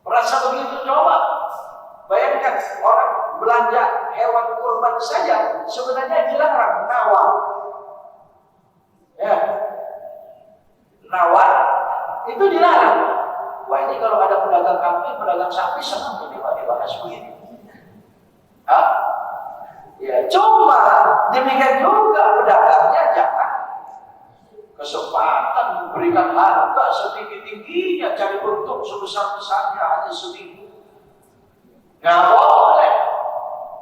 [SPEAKER 2] Merasa begitu, coba bayangkan orang belanja hewan kurban saja sebenarnya dilarang, nawar. Ya, nawar itu dilarang. Wah, ini kalau ada pedagang kambing, pedagang sapi senang ini Pak dibahas begini. Hah? Ya, cuma demikian juga pedagangnya jangan kesempatan memberikan harga setinggi-tingginya, cari untung sebesar-besarnya hanya seminggu. Nggak boleh.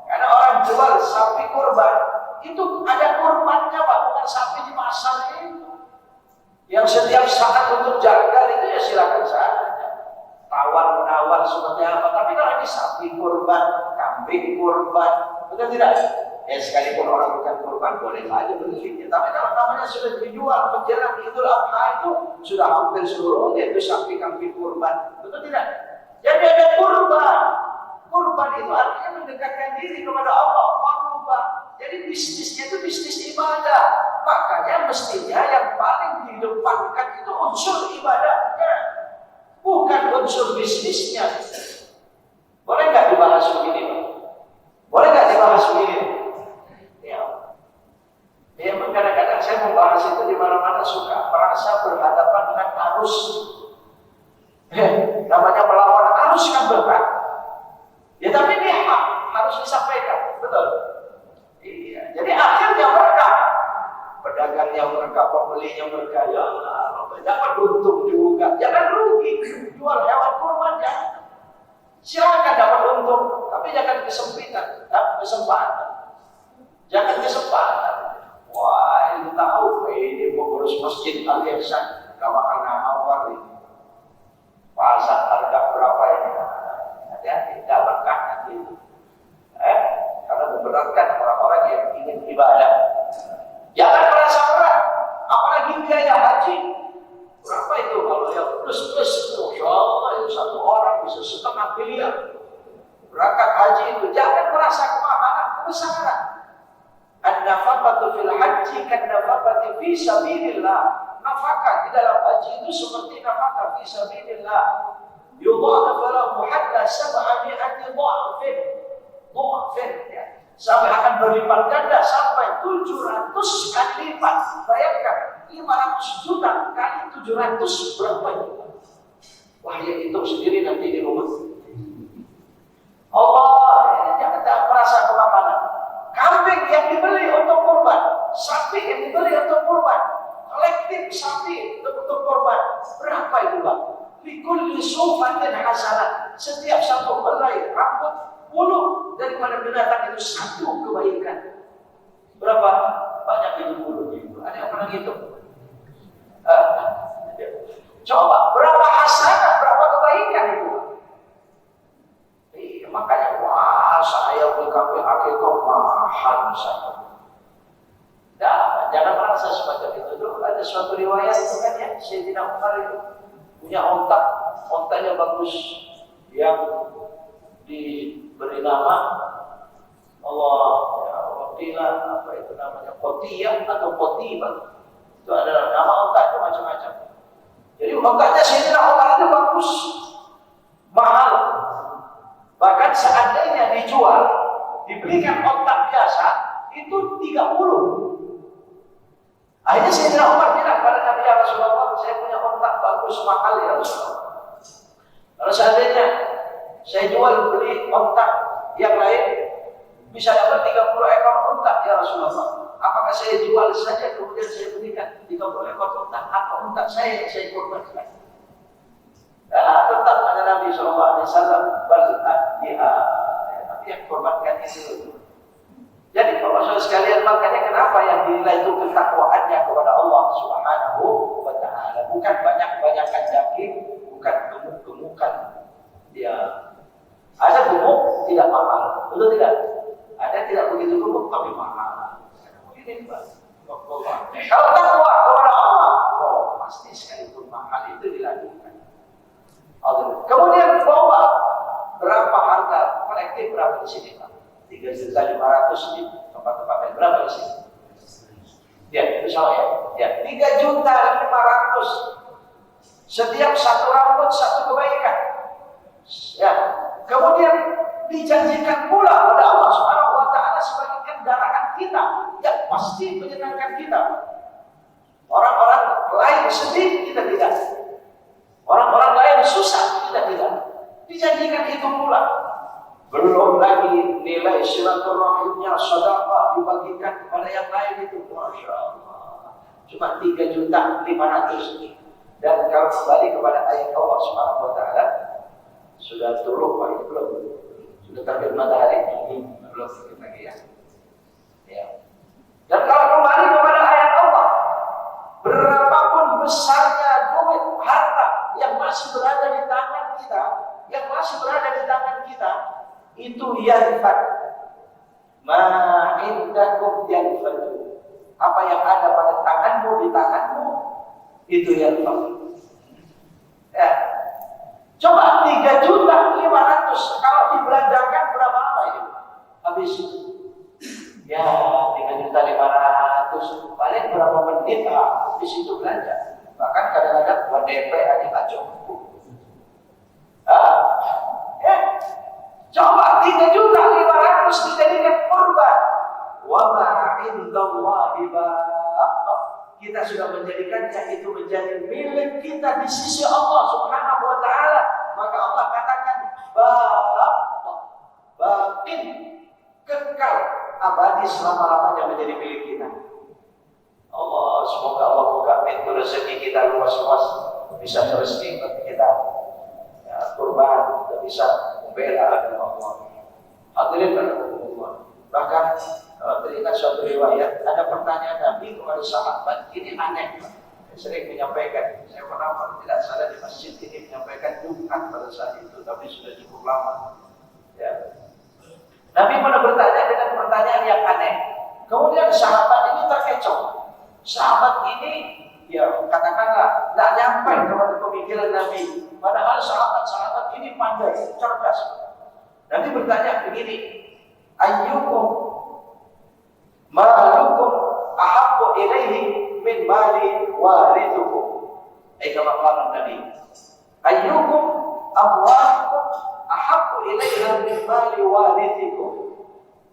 [SPEAKER 2] Karena orang jual sapi kurban, itu ada kurbannya Pak, bukan sapi di pasar itu. Yang setiap saat untuk jaga itu ya silakan saja. Tawar-menawar seperti apa, tapi kalau ini sapi kurban, kambing kurban, betul tidak? Ya sekalipun orang bukan kurban boleh saja berbelanja. Tapi kalau namanya sudah dijual menjelang Idul Adha itu sudah hampir seluruhnya itu sapi kambing kurban, betul tidak? Jadi ada kurban. Kurban itu artinya mendekatkan diri kepada Allah. Kurban. Jadi bisnisnya itu bisnis ibadah. Makanya mestinya yang paling didepankan itu unsur ibadahnya, bukan unsur bisnisnya. Boleh nggak dibahas begini, Pak? Boleh nggak dibahas begini? Ya, kadang-kadang saya membahas itu di mana-mana suka merasa berhadapan dengan arus. Namanya melawan arus kan berat. Ya tapi ini harus disampaikan, betul. Iya, jadi akhirnya mereka, pedagangnya mereka, pembelinya mereka, ya Allah, jangan untung juga, jangan rugi, jual hewan kurban jangan. Silakan dapat untung, tapi jangan kesempitan, kesempatan. Jangan kesempatan. Wah, ini tahu ini pengurus masjid Al-Ihsan, gak bakal nawar ini. Pasar harga berapa ini? Hati-hati, gak berkah nanti. Karena memberatkan orang-orang yang ingin ibadah. Jangan merasa berat, apalagi biaya haji. Berapa itu kalau yang plus-plus itu? Masya Allah, itu satu orang bisa 1,5 miliar. Berangkat haji itu jangan merasa kemahalan, kebesaran. An-nafaqatu fil haji kan-nafaqati fi sabilillah. Nafkah di dalam haji itu seperti nafkah fi sabilillah. Yudha'af lahu hatta 700 dha'fin. Ya. Sampai akan berlipat ganda sampai 700 kali lipat. Bayangkan 500 juta kali 700 berapa itu? Wah, ya hitung sendiri nanti di rumah. Allah, ini jangan merasa kemapanan. Kambing yang dibeli untuk kurban, sapi yang dibeli untuk kurban, kolektif sapi untuk kurban, berapa itu Bang? Likulli sufatin hasanah. Setiap satu helai rambut bulu daripada binatang itu satu kebaikan. Berapa banyak itu bulu? Ada yang pernah gitu? Coba berapa hasanah, berapa kebaikan itu? Makanya wah saya berkambing akikah mahal saya. Jangan merasa semacam itu dulu. Ada suatu riwayat itu kan ya, Sayyidina Umar itu punya ontanya bagus yang diberi nama Allah ya Qotila, apa itu namanya, Qotiyah atau Qotibah. Itu adalah nama onta itu macam-macam. Jadi ontanya Sayyidina Umar itu bagus, mahal. Bahkan seandainya dijual, dibelikan onta biasa, itu 30. Akhirnya Sayyidina Umar bilang kepada Nabi, ya Rasulullah, saya punya onta bagus, mahal ya Rasulullah. Kalau seandainya saya jual beli onta yang lain, bisa dapat 30 ekor onta ya Rasulullah. Apakah saya jual saja kemudian saya belikan 30 ekor onta? Apa onta saya yang saya korbankan? Tetap ada Nabi SAW tapi yang korbankan itu. Jadi kalau saudara sekalian, makanya kenapa yang dinilai itu ketakwaannya kepada Allah Subhanahu wa Ta'ala, bukan banyak-banyakan daging, bukan gemuk-gemukan. Ya, ada gemuk tidak mahal, betul tidak? Ada tidak begitu gemuk tapi mahal. Begini Pak. Kalau takwa kepada Allah, pasti sekalipun mahal itu dilakukan. Kemudian bawa berapa harga kolektif berapa di sini Pak? 3.500.000 di tempat-tempat lain berapa di sini? Ya, itu salah ya. 3.500.000 setiap satu rambut satu kebaikan. Ya, kemudian dijanjikan pula oleh Allah Subhanahu wa Ta'ala sebagai kendaraan kita yang pasti menyenangkan kita. Orang-orang lain sedih, kita tidak. Orang-orang lain susah, kita tidak. Dijanjikan itu pula. Belum lagi nilai silaturahimnya, sedekah dibagikan kepada yang lain itu, Masya Allah. Cuma 3.500.000. Dan kalau kembali kepada ayat Allah Subhanahu wa Ta'ala, sudah turun Pak, itu belum? Sudah terbit matahari? Belum sedikit lagi ya. Dan kalau kembali kepada ayat Allah, berapapun besarnya duit, harta yang masih berada di tangan kita, itu yanfad. Ma indakum yanfad. Apa yang ada pada tanganmu, di tanganmu, itu yanfad. Ya. Coba 3.500.000 kalau dibelanjakan berapa lama ini? Habis. Ya, 3.500.000 paling berapa menit habis itu belanja. Bahkan kadang-kadang buat DP aja nggak cukup. Coba 3.500.000 dijadikan kurban. Wa ma indallahi kita sudah menjadikannya itu menjadi milik kita di sisi Allah Subhanahu wa Ta'ala. Maka Allah katakan batin, kekal abadi selama-lamanya menjadi milik kita. Allah, semoga Allah buka pintu rezeki kita luas-luas, bisa rezeki bagi kita ya, kurban, kita bisa membela agama Allah. Hadirin Allah. Bahkan teringat suatu riwayat, ada pertanyaan Nabi kepada sahabat, ini aneh. Saya sering menyampaikan, saya pernah kalau tidak salah di masjid ini menyampaikan Jumat pada saat itu, tapi sudah cukup lama. Ya. Nabi pernah bertanya dengan pertanyaan yang aneh. Kemudian sahabat ini terkecoh. Sahabat ini, ya katakanlah, tidak nyampe kepada pemikiran Nabi. Padahal sahabat-sahabat ini pandai, cerdas. Nabi bertanya begini, ayyukum malukum ahabbu ilaihi min mali warithukum. Kama qala Nabi, ayyukum amwalukum ahabbu ilaihi min mali warithikum.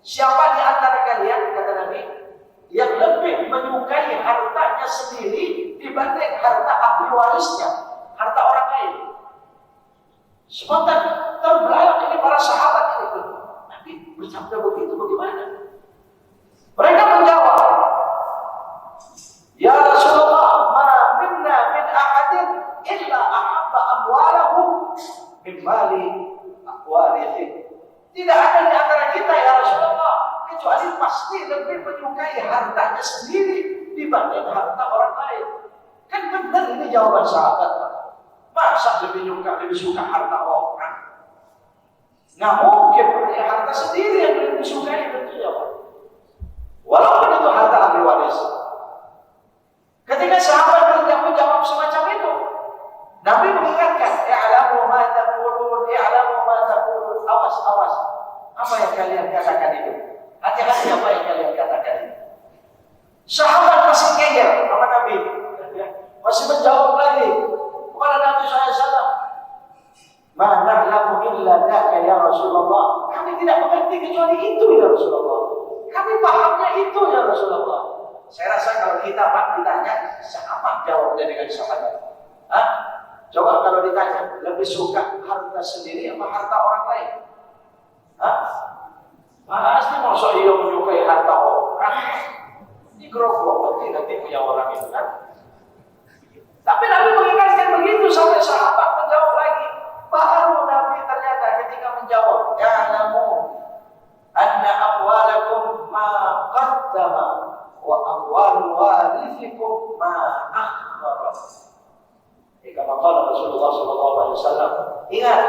[SPEAKER 2] Siapa di antara kalian, kata Nabi, yang lebih menyukai hartanya sendiri dibanding harta ahli warisnya, harta orang lain. Spontan terbelalak ini para sahabat itu. Nabi bersabda begitu bagaimana? Mereka menjawab, ya Rasulullah, ma minna min ahadin illa ahabba amwalahu min mali amwalihi. Tidak ada di antara kita ya Rasulullah kecuali pasti lebih menyukai hartanya sendiri dibanding harta orang lain. Kan benar ini jawaban sahabat. Masa lebih suka harta orang? Nggak mungkin, harta sendiri yang lebih disukai tentu ya Pak. Walaupun itu harta ahli waris. Ketika sahabat menjawab semacam itu, Nabi mengingatkan, "I'lamu ma taqulun, i'lamu ma taqulun." Awas, awas. Apa yang kalian katakan itu? Hati-hati apa yang kalian katakan itu. Sahabat masih ngeyel sama Nabi. Masih menjawab lagi kepada Nabi SAW. Ma na'lamu illa dzaka ya Rasulullah. Kami tidak mengerti kecuali itu ya Rasulullah. Kami pahamnya itu ya Rasulullah. Saya rasa kalau kita Pak ditanya, sama jawabnya dengan sahabat. Hah? Coba kalau ditanya, lebih suka harta sendiri apa harta orang lain? Hah? Pasti masa iya menyukai harta orang. Ini gerobok nanti punya orang itu kan. Tapi Nabi mengingatkan begitu sampai sahabat menjawab lagi. Baru Nabi ternyata ketika menjawab, "Ya'lamu anna amwalakum ma qaddama wa amwalu warithikum ma akhbara." Kama qala Rasulullah sallallahu alaihi wasallam. Ingat,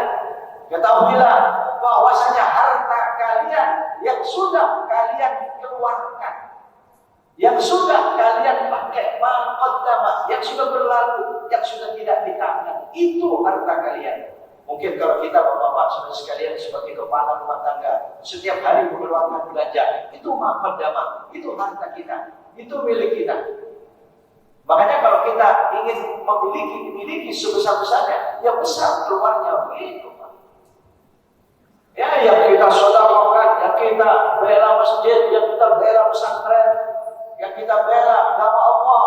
[SPEAKER 2] ketahuilah bahwasanya harta kalian yang sudah kalian keluarkan, yang sudah kalian pakai, ma qaddama, yang sudah berlalu, yang sudah tidak ditangan, itu harta kalian. Mungkin kalau kita bapak-bapak saudara sekalian sebagai kepala rumah tangga setiap hari mengeluarkan belanja, itu ma qaddama, itu harta kita, itu milik kita. Makanya kalau kita ingin memiliki sebesar-besarnya, yang besar keluarnya begitu Pak. Ya, yang kita sedekahkan, yang kita bela masjid, yang kita bela pesantren, yang kita bela agama Allah,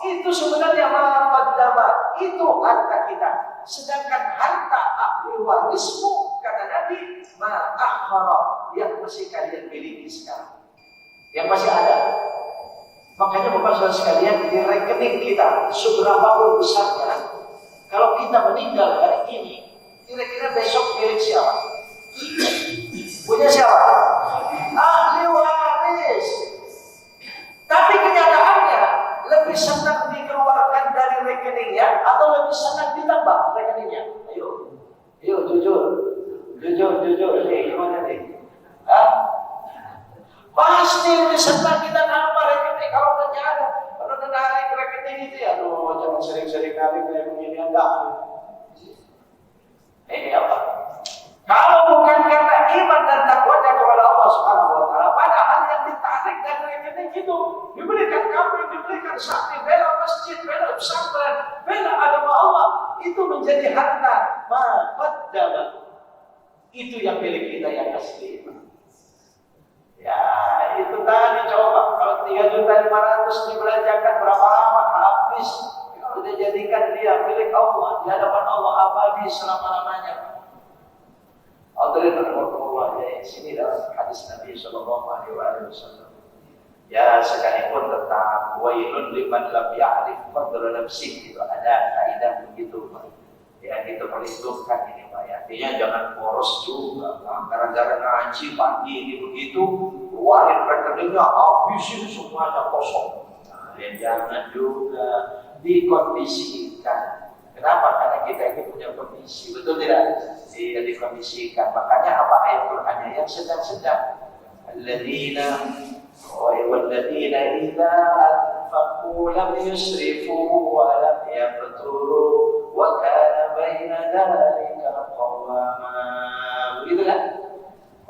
[SPEAKER 2] itu sebenarnya ma qaddama, itu harta kita. Sedangkan harta ahli warismu, kata Nabi, ma akhara, yang masih kalian miliki sekarang, yang masih ada. Makanya Bapak Saudara sekalian, di rekening kita seberapapun besarnya, kalau kita meninggal hari ini, kira-kira besok milik siapa? Punya siapa? Ahli waris. Tapi kenyataannya lebih senang dikeluarkan dari rekeningnya atau lebih senang ditambah rekeningnya? Ayo, jujur. Nih, gimana nih? Hah? Pasti lebih senang kita nambah rekening kalau udah ada. Kalau udah narik rekening itu ya, aduh jangan sering-sering narik kayak begini enggak. Ini apa? Kalau bukan karena iman dan takwanya kepada Allah Subhanahu wa taala, padahal yang ditarik dari rekening itu diberikan kambing, diberikan sapi, bela masjid, bela pesantren, bela agama Allah, itu menjadi harta ma qaddama. Itu yang milik kita yang asli. Ya, itu tadi coba kalau 3.500.000 dibelanjakan berapa lama habis? Kalau dijadikan dia milik Allah di hadapan Allah abadi selama-lamanya. Hadirin rahimakumullah, ya sini dalam hadis Nabi sallallahu alaihi wasallam. Ya, sekalipun tentang wailun liman lam ya'rif qadra nafsihi, itu ada kaidah begitu Pak. Ya, kita perhitungkan ini Pak. Artinya jangan boros juga. Gara-gara ngaji pagi ini begitu, keluarin rekeningnya habisin semuanya kosong. Nah, ya jangan juga, dikondisikan. Kenapa? Karena kita ini punya kondisi, betul tidak? Iya, dikondisikan. Makanya apa ayat Qur'annya yang sedang-sedang? Alladzina walladzina idza anfaqu lam yusrifu wa lam yaqturu wa kana baina dzalika qawama. Begitu kan?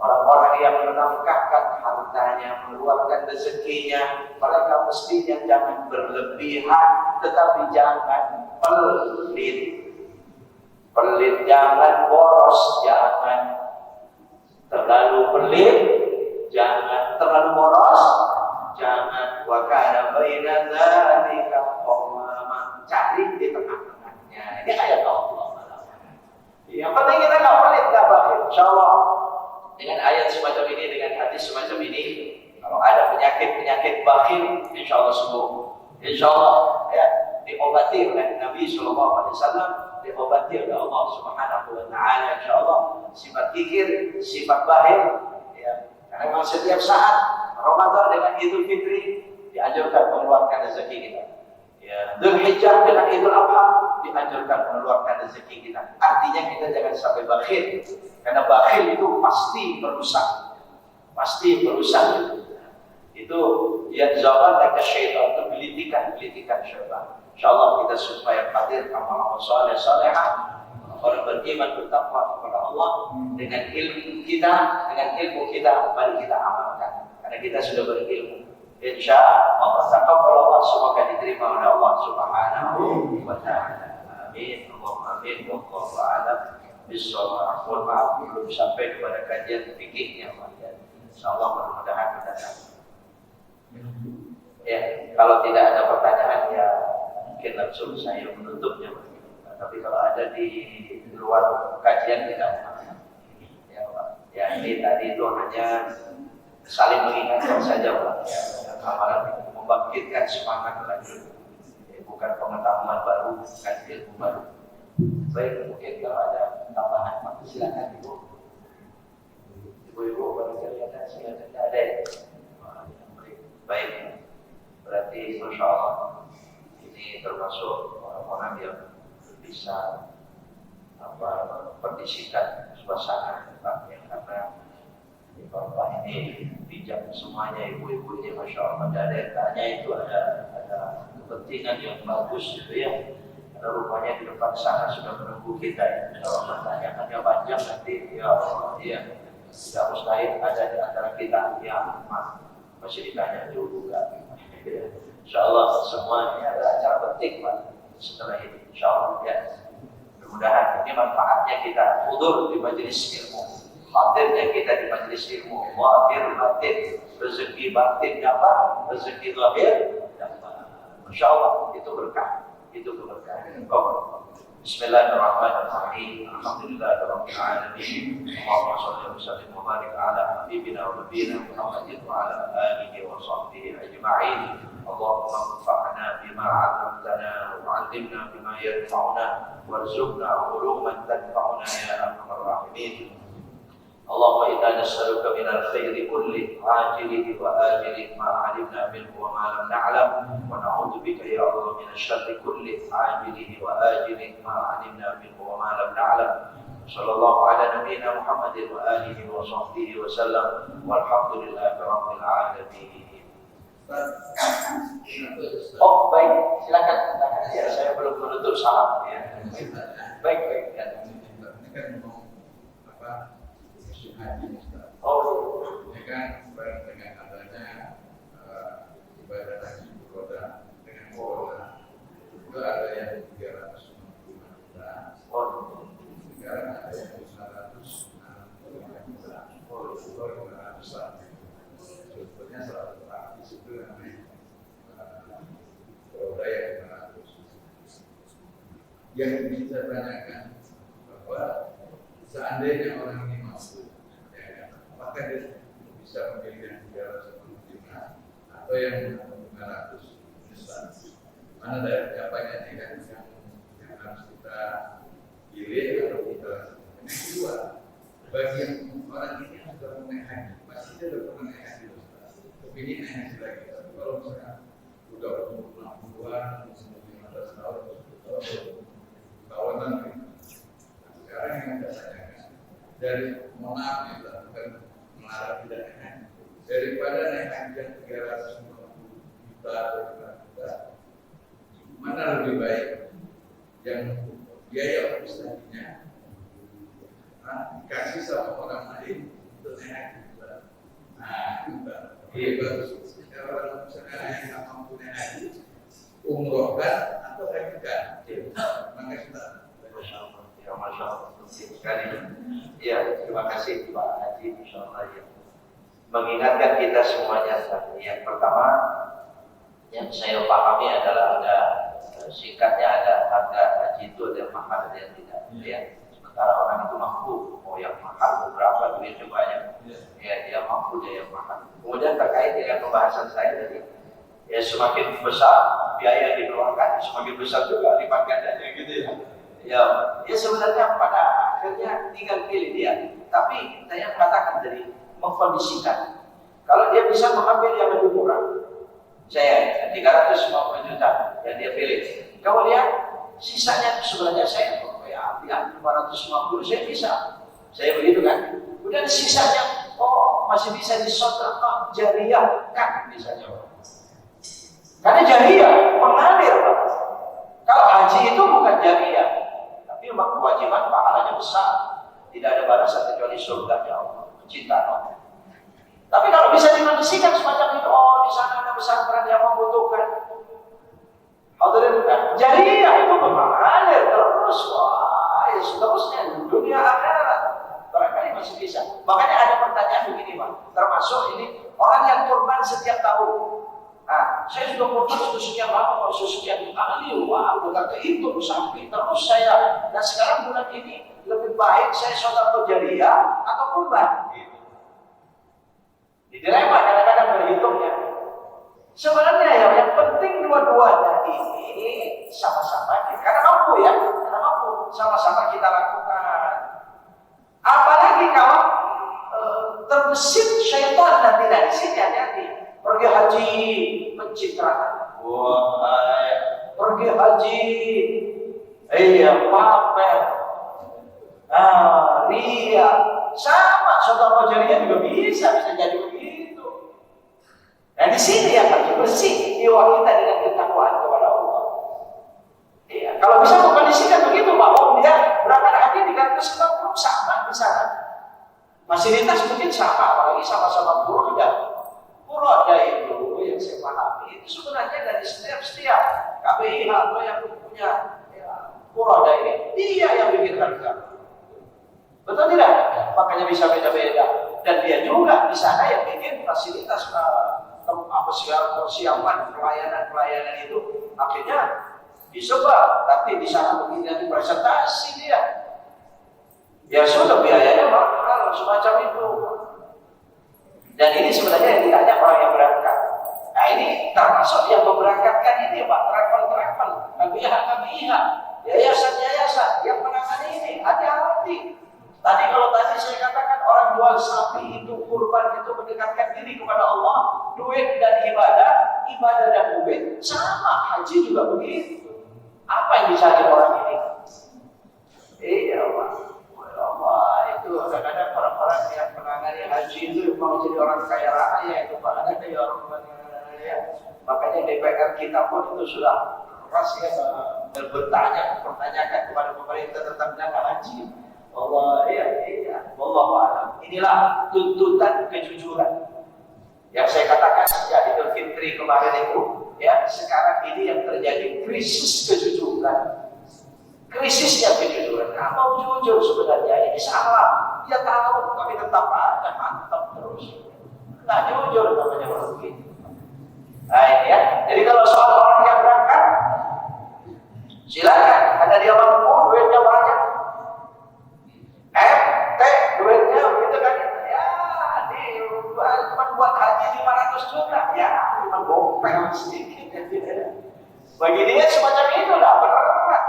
[SPEAKER 2] Orang-orang yang menafkahkan hartanya, mengeluarkan rezekinya, mereka mestinya jangan berlebihan, tetapi jangan pelit. Pelit jangan, boros jangan. Terlalu pelit jangan, terlalu boros jangan. Wa kana baina dzalika qawama. Cari di tengah-tengahnya. Ini ayat Allah. Yang penting kita nggak pelit, nggak bakhil. Insya Allah dengan ayat semacam ini, dengan hadis semacam ini, kalau ada penyakit bakhil, insya Allah sembuh. Insya Allah ya, diobati oleh Nabi Sallallahu Alaihi Wasallam, diobati oleh Allah Subhanahu Wa Taala. Insya Allah sifat kikir, sifat bakhil, ya. Karena memang setiap saat Ramadan dengan Idul Fitri dianjurkan mengeluarkan rezeki kita. Ya, Dzulhijjah dengan Idul Adha dianjurkan mengeluarkan rezeki kita. Artinya kita jangan sampai bakhil, karena bakhil itu pasti merusak, pasti merusak. Itu ya zaman mereka syaitan, itu belitikan syaitan. Insyaallah kita supaya hadir amal saleh salehah, orang beriman bertakwa kepada Allah dengan ilmu kita, mari kita amalkan. Karena kita sudah berilmu. Insya Allah taqabbal, semoga diterima oleh Allah Subhanahu wa Ta'ala. Amin. Allahumma amin. Wallahu a'lam bishawab. Mohon maaf belum sampai kepada kajian fikihnya, insyaallah mudah-mudahan mendatang. Ya, kalau tidak ada pertanyaan ya mungkin langsung saya menutupnya. Tapi kalau ada di luar kajian tidak apa-apa. Ya, ini tadi itu hanya saling mengingatkan saja, Pak. Ya, amalan membangkitkan semangat lagi. Ya, bukan pengetahuan baru, bukan ilmu baru. Baik, mungkin kalau ada tambahan, Pak, silakan Ibu. Ibu-ibu barangkali ada, silakan. Ada ya? Baik, berarti Masya Allah ini termasuk orang-orang yang bisa kondisikan suasana Pak, ya, karena Bapak ini bijak semuanya, ibu-ibu ini Masya Allah, ada yang tanya itu ada kepentingan yang bagus gitu ya. Karena rupanya di depan sana sudah menunggu kita ya. Kalau pertanyaannya panjang nanti ya Allah, ya tidak mustahil ada di antara kita yang masih ditanya dulu kan. Insya Allah semua ini ada acara penting Pak setelah ini. Insya Allah ya. Mudah-mudahan ini manfaatnya kita hudur di majelis ilmu, hadirnya kita di majelis ilmu, zahir batin, rezeki batin dapat, rezeki zahir dapat. Insya Allah itu berkah, itu keberkahan. Bismillahirrahmanirrahim. Alhamdulillahirabbil alamin. Allahumma shalli wa sallim wa barik ala habibina wa nabiyina Muhammadin wa ala alihi wa sahbihi ajma'in. Allahumma anfa'na bima 'allamtana wa 'allimna bima yanfa'una warzuqna 'uluman tanfa'una ya arhamar rahimin. Allahumma inna nas'aluka minal khairi kulli ajilihi wa ajilihi ma 'alimna minhu wa ma lam na'lam wa na'udzu bika ya Allah minasy syarri kulli ajilihi wa ajilihi ma 'alimna minhu wa ma lam na'lam. Sallallahu ala nabiyyina Muhammadin wa alihi wa sahbihi wa sallam walhamdulillahi rabbil alamin. Oh baik, silakan. Ya, saya belum menutup salam ya. Baik. Oh,
[SPEAKER 3] ya kan, bareng dengan adanya ibadah haji furoda dengan corona itu ada yang 365 juta, sekarang ada yang 165 juta, 500 sebetulnya 100 di situ namanya furoda yang 500. Yang bisa tanyakan bahwa seandainya orang ini mampu, apakah dia bisa memilih yang 365 atau yang 500 juta? Mana dari apanya yang harus kita pilih atau kita? Yang kedua, bagi yang orang ini sudah mulai haji, masih dia sudah pernah naik haji, tapi ini naik haji lagi. Kalau misalkan sudah umur 60-an, 15 tahun, 10 tahunan, sekarang yang kita tanyakan dari maaf ya, bukan melarang tidak naik, daripada naik haji yang 350 juta atau 5 juta, mana lebih baik yang biaya administrasinya dikasih sama orang lain untuk naik haji? Bagus. Kalau orang misalnya yang mampu naik haji, umrohkan atau hajikan, maka kita.
[SPEAKER 2] Masya Allah, sekali. Ya, terima kasih Pak Haji, Insya Allah ya. Mengingatkan kita semuanya. Yang pertama, yang saya pahami adalah ada singkatnya ada harga haji itu ada mahal dan tidak. Ya, Sementara orang itu mampu, mau yang mahal, mau berapa duitnya banyak, ya dia mampu dia yang mahal. Kemudian terkait dengan pembahasan saya tadi, ya semakin besar biaya yang dikeluarkan, semakin besar juga lipat gandanya gitu ya. Ya sebenarnya pada akhirnya tinggal pilih dia. Tapi saya katakan tadi mengkondisikan. Kalau dia bisa mengambil yang lebih murah, saya 350 juta yang dia pilih. Kemudian sisanya sebenarnya saya ambil 250, saya bisa. Saya begitu kan. Kemudian sisanya masih bisa disodakah jariyah kan misalnya. Karena jariyah mengalir Pak. Kalau haji itu bukan jariyah, tapi memang kewajiban pahalanya besar. Tidak ada balasan kecuali surga Allah, cinta Allah. Tapi kalau bisa dikondisikan semacam itu, di sana ada pesantren yang membutuhkan. Hadirin kan, jariyah itu mengalir terus, seterusnya dunia akhirat. Barangkali masih bisa. Makanya ada pertanyaan begini Pak, termasuk ini orang yang kurban setiap tahun. Nah, saya sudah kurban sekian lama, sekian kali, bukan kehitung sampai terus saya. Dan sekarang bulan ini lebih baik saya sedekah jariyah atau kurban. Di dilema kadang-kadang berhitungnya. Sebenarnya yang penting dua-duanya ini sama-sama kita. Karena mampu ya, karena mampu sama-sama kita lakukan. Apalagi kalau terbesit syaitan nanti dari sini hati-hati. Pergi haji pencitraan, pergi haji, pamer, ria, sama sedekah jariyah juga bisa jadi begitu. Nah di sini yang harus bersih jiwa kita dengan ketakwaan kepada Allah. Iya, kalau bisa mengkondisikan begitu Pak, dia berangkat haji 350 sama di sana. Fasilitas mungkin sama, apalagi sama-sama buruh ya. Furoda itu yang saya pahami itu sebenarnya dari setiap KPIH atau yang punya furoda ini dia yang bikin harga, betul tidak? Makanya bisa beda-beda dan dia juga di sana yang bikin fasilitas persiapan pelayanan itu akhirnya disebar. Tapi di sana begini nanti presentasi dia, ya sudah biayanya mahal semacam itu. Dan ini sebenarnya yang ditanya orang yang berangkat. Nah ini termasuk yang memberangkatkan ini Pak, travel, KPIH, yayasan yang menangani ini, hati-hati. Kalau tadi saya katakan orang jual sapi itu, kurban itu mendekatkan diri kepada Allah, duit dan ibadah dan duit, sama haji juga begitu. Apa yang dicari orang ini? Iya Pak. Itu kadang-kadang orang-orang yang menangani haji itu mau jadi orang kaya raya itu Pak, ada kayak orang kaya. Makanya DPR kita pun itu sudah keras ya bertanya-pertanyakan kepada pemerintah tentang dana haji. Wallahu a'lam. Inilah tuntutan kejujuran yang saya katakan sejak Idul Fitri kemarin itu, ya sekarang ini yang terjadi krisis kejujuran. Krisisnya kejujuran. Nggak mau jujur sebenarnya ini salah. Dia tahu tapi tetap ada mantap terus. Nggak jujur namanya orang begitu. Nah ini ya. Jadi kalau soal orang yang berangkat, silakan. Ada dia mampu duitnya banyak. Duitnya gitu kan. Ya, cuma buat haji 500 juta. Ya, cuma gopeng sedikit. Bagi dia semacam itu lah berat.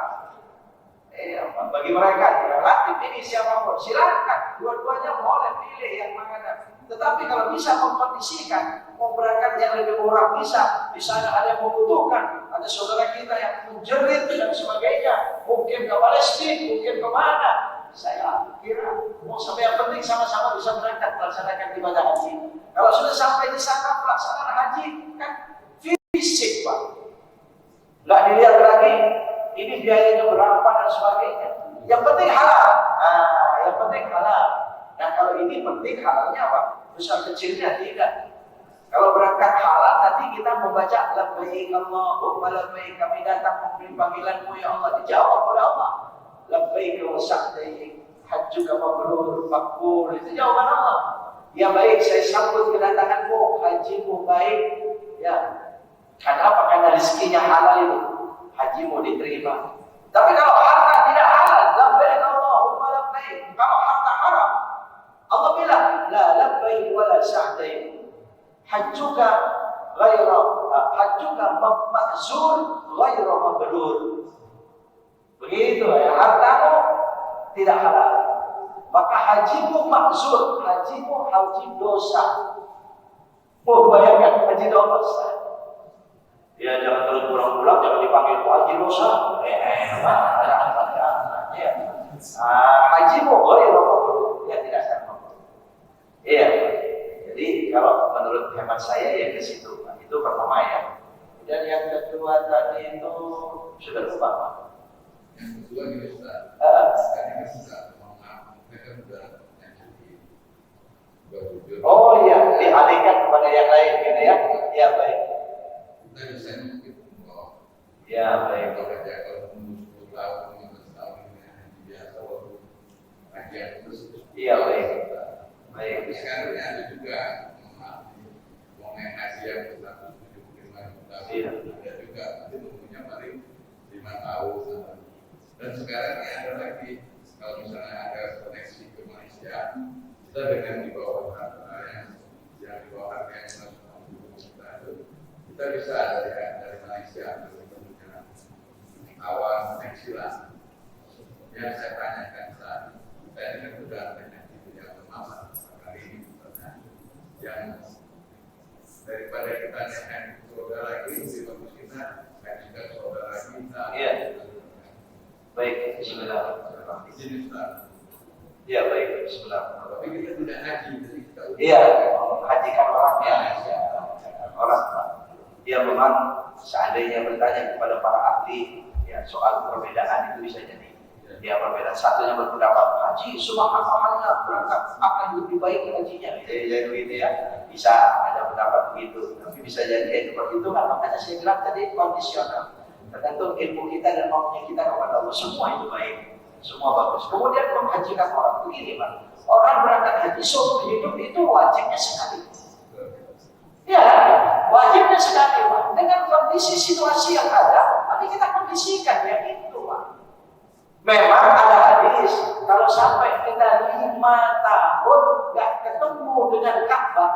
[SPEAKER 2] Bagi mereka relatif ini siapapun silakan, dua-duanya boleh pilih yang mana. Tetapi kalau bisa mengkondisikan, mau berangkat yang lebih murah bisa. Di sana ada yang membutuhkan, ada saudara kita yang menjerit dan sebagainya. Mungkin ke Palestina, mungkin ke mana. Saya kira mau sampai yang penting sama-sama bisa berangkat melaksanakan ibadah haji. Kalau sudah sampai di sana pelaksanaan haji kan fisik Pak. Nggak dilihat lagi ini biayanya berapa dan sebagainya. Yang penting halal. Yang penting halal. Nah kalau ini penting halalnya apa? Besar kecilnya tidak. Kalau berangkat halal nanti kita membaca labbaik Allahumma labbaik, kami datang memberi panggilanmu ya Allah. Dijawab oleh Allah. Labbaik wa sa'daik, hajjuka mabrur maqbul. Itu jawaban Allah. Ya baik, saya sambut kedatanganmu, hajimu baik. Ya. Kenapa? Karena rezekinya halal itu. Hajimu diterima. Tapi kalau harta tidak halal, labbaik Allahumma labbaik. Kalau harta haram, Allah bilang la labbaik wala sa'daik. Hajjuka ma'zur ghaira mabrur. Begitu ya, hartamu tidak halal. Maka hajimu ma'zur, haji dosa. Oh, bayangkan haji dosa. Ya jangan terus pulang-pulang, jangan dipanggil haji dosa. Hajimu ghaira mabrur. Ya tidak sama. Iya. Jadi kalau menurut hemat saya ya ke situ. Nah, itu pertama ya. Dan yang kedua tadi itu sudah lupa Pak.
[SPEAKER 3] Yang kedua ini Ustaz. Tadi kan Ustaz maaf, mereka sudah menjadi jujur.
[SPEAKER 2] Oh iya, dialihkan kepada yang lain gitu ya. Ya baik.
[SPEAKER 3] Kita bisa mungkin bahwa
[SPEAKER 2] Ya baik.
[SPEAKER 3] kalau kerja kalau 10 tahun, 15 tahun ini biasa waktu kajian terus.
[SPEAKER 2] Iya baik. Baik.
[SPEAKER 3] Tapi sekarang ada juga mengenai haji yang berstatus 75 tahun.
[SPEAKER 2] Iya.
[SPEAKER 3] Ada juga nanti umurnya paling 5 tahun. Dan sekarang ini ada lagi, kalau misalnya ada koneksi ke Malaysia, kita dengan di bawah harga yang di bawah harga yang 160 juta itu, kita bisa dari Malaysia dengan awal koneksi lah. Yang saya tanyakan saat kita ini kan sudah dengan yang lama kali ini misalnya, yang daripada kita dengan saudara lagi, lebih bagus kita kajikan saudara kita.
[SPEAKER 2] Iya. Baik, bismillahirrahmanirrahim.
[SPEAKER 3] Ini Ustaz.
[SPEAKER 2] Iya baik, bismillah.
[SPEAKER 3] Tapi kita tidak haji, jadi kita
[SPEAKER 2] Iya, hajikan orangnya. Orang. Dia memang seandainya bertanya kepada para ahli ya soal perbedaan itu bisa jadi. Ya perbedaan satunya berpendapat haji semua amalannya berangkat akan lebih baik hajinya. Jadi begitu ya. Bisa ada pendapat begitu. Tapi bisa jadi itu perhitungan. Makanya saya bilang tadi kondisional. Tergantung ilmu kita dan maunya kita kepada Allah. Semua itu baik. Semua bagus. Kemudian menghajikan orang. Begini Pak. Orang berangkat haji seumur hidup itu wajibnya sekali. Ya, wajibnya sekali Pak. Dengan kondisi situasi yang ada, nanti kita kondisikan ya itu Pak. Memang ada hadis, kalau sampai kita 5 tahun nggak ketemu dengan Ka'bah.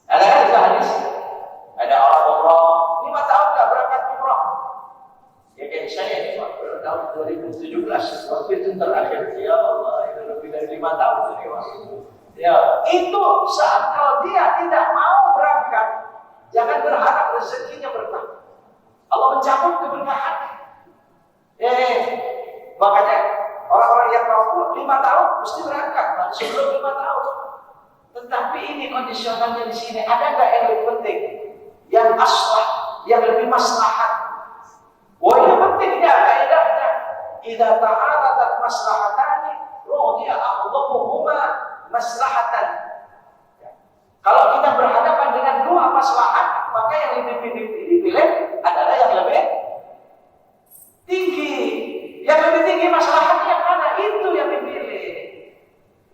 [SPEAKER 2] Ada kan itu hadis? Ada orang umroh 5 tahun nggak berangkat umroh. Ya kayak saya nih Pak, tahun 2017 waktu itu terakhir. Ya Allah, itu lebih dari 5 tahun ini Pak. Ya, itu saat kalau dia tidak mau berangkat, jangan berharap rezekinya berkah. Allah mencabut keberkahan. Makanya orang-orang yang mampu 5 tahun mesti berangkat, sebelum 5 tahun. Tetapi ini kondisionalnya di sini ada nggak yang lebih penting? Yang aslah, yang lebih maslahat. Wah ini pentingnya kaidahnya. Idza ta'aradat maslahatani, radiya a'dhamuhuma maslahatan. Kalau kita berhadapan dengan 2 maslahat, maka yang dipilih adalah yang lebih tinggi. Yang lebih tinggi maslahatnya yang mana? Itu yang dipilih.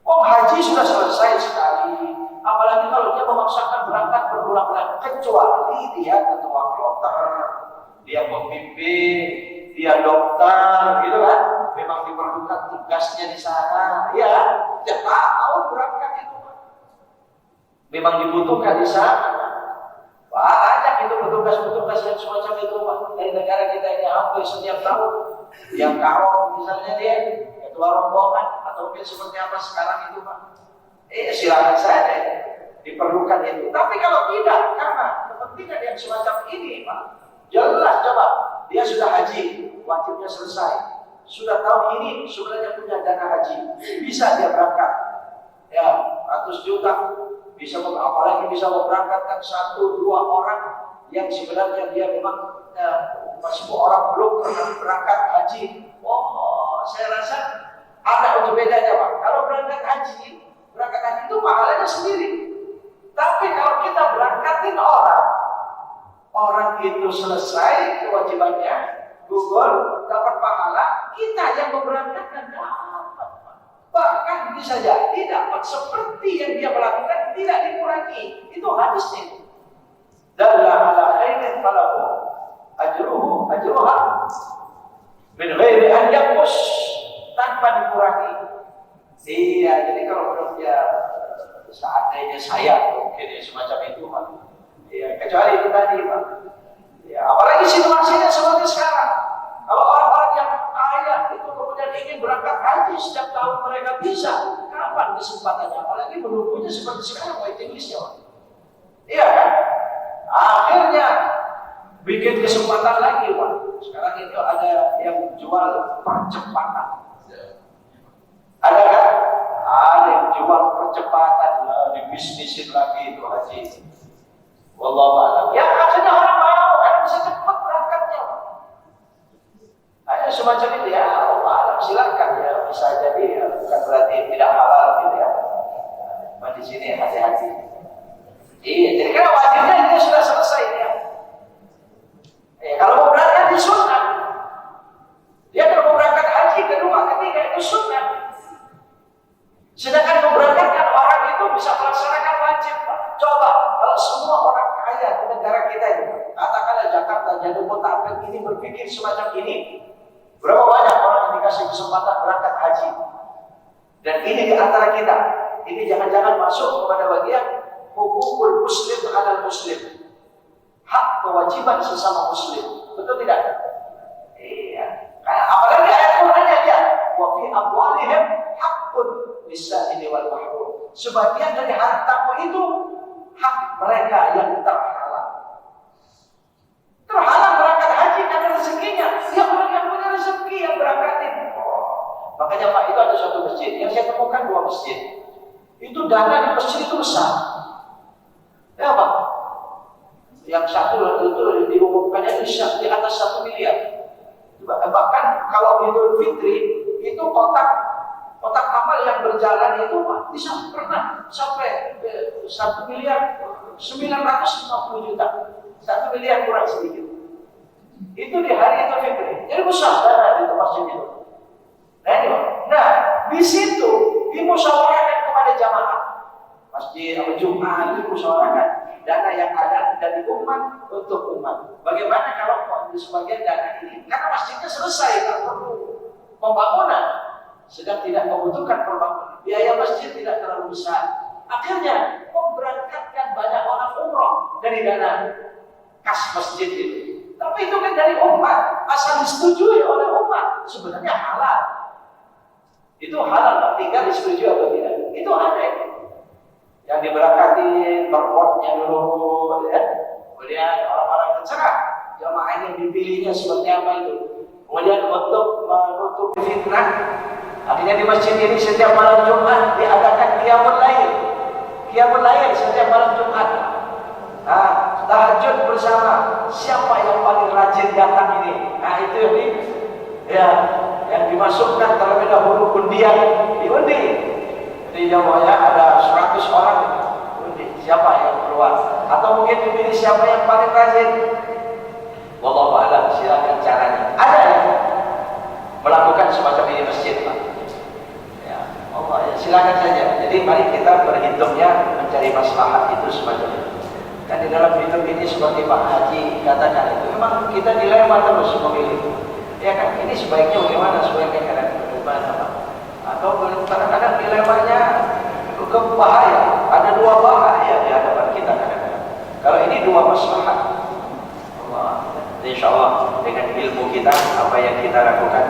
[SPEAKER 2] Oh haji sudah selesai sekali. Apalagi kalau dia memaksakan berangkat berulang-ulang. Kecuali dia ketua kloter, dia pembimbing, dia dokter, gitu kan? Memang diperlukan tugasnya di sana. Ya, dia tahu berangkat itu. Memang dibutuhkan di sana. Banyak itu petugas-petugas yang semacam itu Pak. Dari negara kita ini hampir setiap tahun. Yang karo misalnya dia ketua rombongan atau mungkin seperti apa sekarang itu Pak. Silakan saja diperlukan itu. Tapi kalau tidak, karena kepentingan yang semacam ini Pak, jelas coba dia sudah haji, wajibnya selesai. Sudah tahu ini sebenarnya punya dana haji, bisa dia berangkat. Ya, 100 juta bisa apalagi bisa memberangkatkan 1-2 orang yang sebenarnya dia memang masih orang belum pernah berangkat haji. Oh, saya rasa ada uji bedanya Pak. Kalau berangkat haji itu pahalanya sendiri. Tapi kalau kita berangkatin orang itu selesai kewajibannya, gugur, dapat pahala, kita yang memberangkatkan dapat. Bahkan bisa jadi dapat seperti yang dia melakukan, tidak dikurangi. Itu hadisnya. Dalla ala khairin falahu ajruha min ghairi an yanqus. Tanpa kenapa dikurangi? Iya, jadi kalau menurut dia seandainya saya mungkin ya semacam itu Pak. Ya, kecuali itu tadi Pak. Ya, apalagi situasinya seperti sekarang. Kalau orang-orang yang kaya itu kemudian ingin berangkat haji setiap tahun mereka bisa, kapan kesempatannya? Apalagi menunggunya seperti sekarang waiting listnya Pak. Iya kan? Akhirnya bikin kesempatan lagi Pak. Sekarang itu ada yang jual percepatan. Ada kan? Ada yang jual percepatan, dibisnisin lagi itu haji. Wallahu a'lam. Ya akhirnya orang mau karena bisa cepat berangkatnya. Ada semacam itu ya. Allah a'lam, silakan ya. Bisa jadi ya. Bukan berarti tidak halal gitu ya. Nah, di sini hati-hati. Iya, jadi kan wajibnya itu sudah selesai ya. Kalau mau berangkat di sunnah. Dia kalau mau berangkat haji kedua, ketiga itu sunnah. Sedangkan memberangkatkan orang itu bisa melaksanakan wajib. Coba kalau semua orang kaya di negara kita itu, katakanlah Jakarta jadi kota ini berpikir semacam ini, berapa banyak orang yang dikasih kesempatan berangkat haji? Dan ini di antara kita, ini jangan-jangan masuk kepada bagian hukukul muslim alal muslim, hak kewajiban sesama muslim, betul tidak? Iya. Apalagi ayat Qurannya dia, wa fi amwalihim haqqun lis-sa'ili wal mahrum. Sebagian dari hartamu itu hak mereka yang terhalang. Terhalang berangkat haji karena rezekinya. Ya orang yang punya rezeki yang berangkatin. Makanya Pak, itu ada suatu masjid yang saya temukan 2 masjid. Itu dana di masjid itu besar. Ya Pak. Yang satu itu diumumkannya di atas 1 miliar. Bahkan kalau Idul Fitri itu kotak amal yang berjalan itu Pak bisa pernah sampai 1 miliar 950 juta, 1 miliar kurang sedikit. Itu di hari Idul Fitri. Jadi besar dana di masjid itu. Nah, di situ dimusyawarahkan kepada jamaah masjid atau Jumat, dimusyawarahkan dana yang ada dari umat untuk umat. Bagaimana kalau di sebagian dana ini? Karena masjidnya selesai, tak perlu pembangunan, sedang tidak membutuhkan pembangunan. Biaya masjid tidak terlalu besar. Akhirnya memberangkatkan banyak orang umroh dari dana kas masjid itu. Tapi itu kan dari umat, asal disetujui oleh umat, sebenarnya halal. Itu halal, tinggal disetujui atau tidak. Itu ada itu. Yang diberangkati berpotnya dulu, ya. Kemudian orang-orang terserah jamaah yang dipilihnya seperti apa itu. Kemudian untuk menutup fitnah, akhirnya di masjid ini setiap malam Jumat diadakan qiyamul lail. Qiyamul lail setiap malam Jumat. Nah, tahajud bersama. Siapa yang paling rajin datang ini? Nah, itu yang dimasukkan terlebih dahulu undian, diundi. Di jamaahnya ada 100 orang, siapa yang keluar? Atau mungkin dipilih siapa yang paling rajin? Wallahu a'lam, silakan caranya. Ada yang melakukan semacam ini masjid Pak. Ya, Allah ya, silakan saja. Jadi mari kita berhitungnya mencari maslahat itu semacam itu. Kan di dalam hidup ini seperti Pak Haji katakan itu, memang kita dilema terus memilih. Ya kan, ini sebaiknya bagaimana? Sebaiknya bagaimana Pak? Atau kadang-kadang dilemanya ke bahaya. Ada 2 bahaya di hadapan kita kadang-kadang. Kalau ini 2 maslahat. Insyaallah dengan ilmu kita apa yang kita lakukan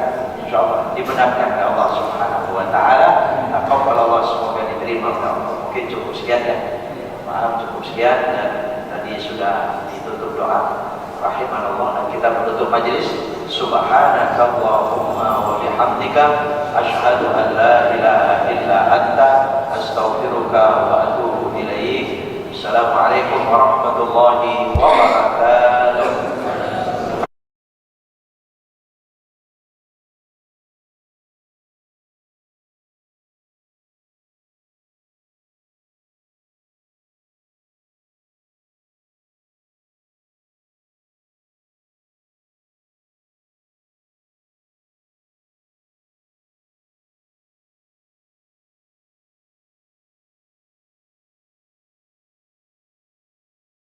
[SPEAKER 2] insyaallah dibenarkan oleh Allah Subhanahu wa taala. Alhamdulillah semoga diterima oleh Allah. Mungkin cukup sekian ya. Maaf cukup sekian dan tadi sudah ditutup doa rahimanallah dan kita menutup majelis. Subhanakallahumma wa bihamdika asyhadu an la ilaha illa anta astaghfiruka wa atubu ilaik. Assalamualaikum warahmatullahi wabarakatuh.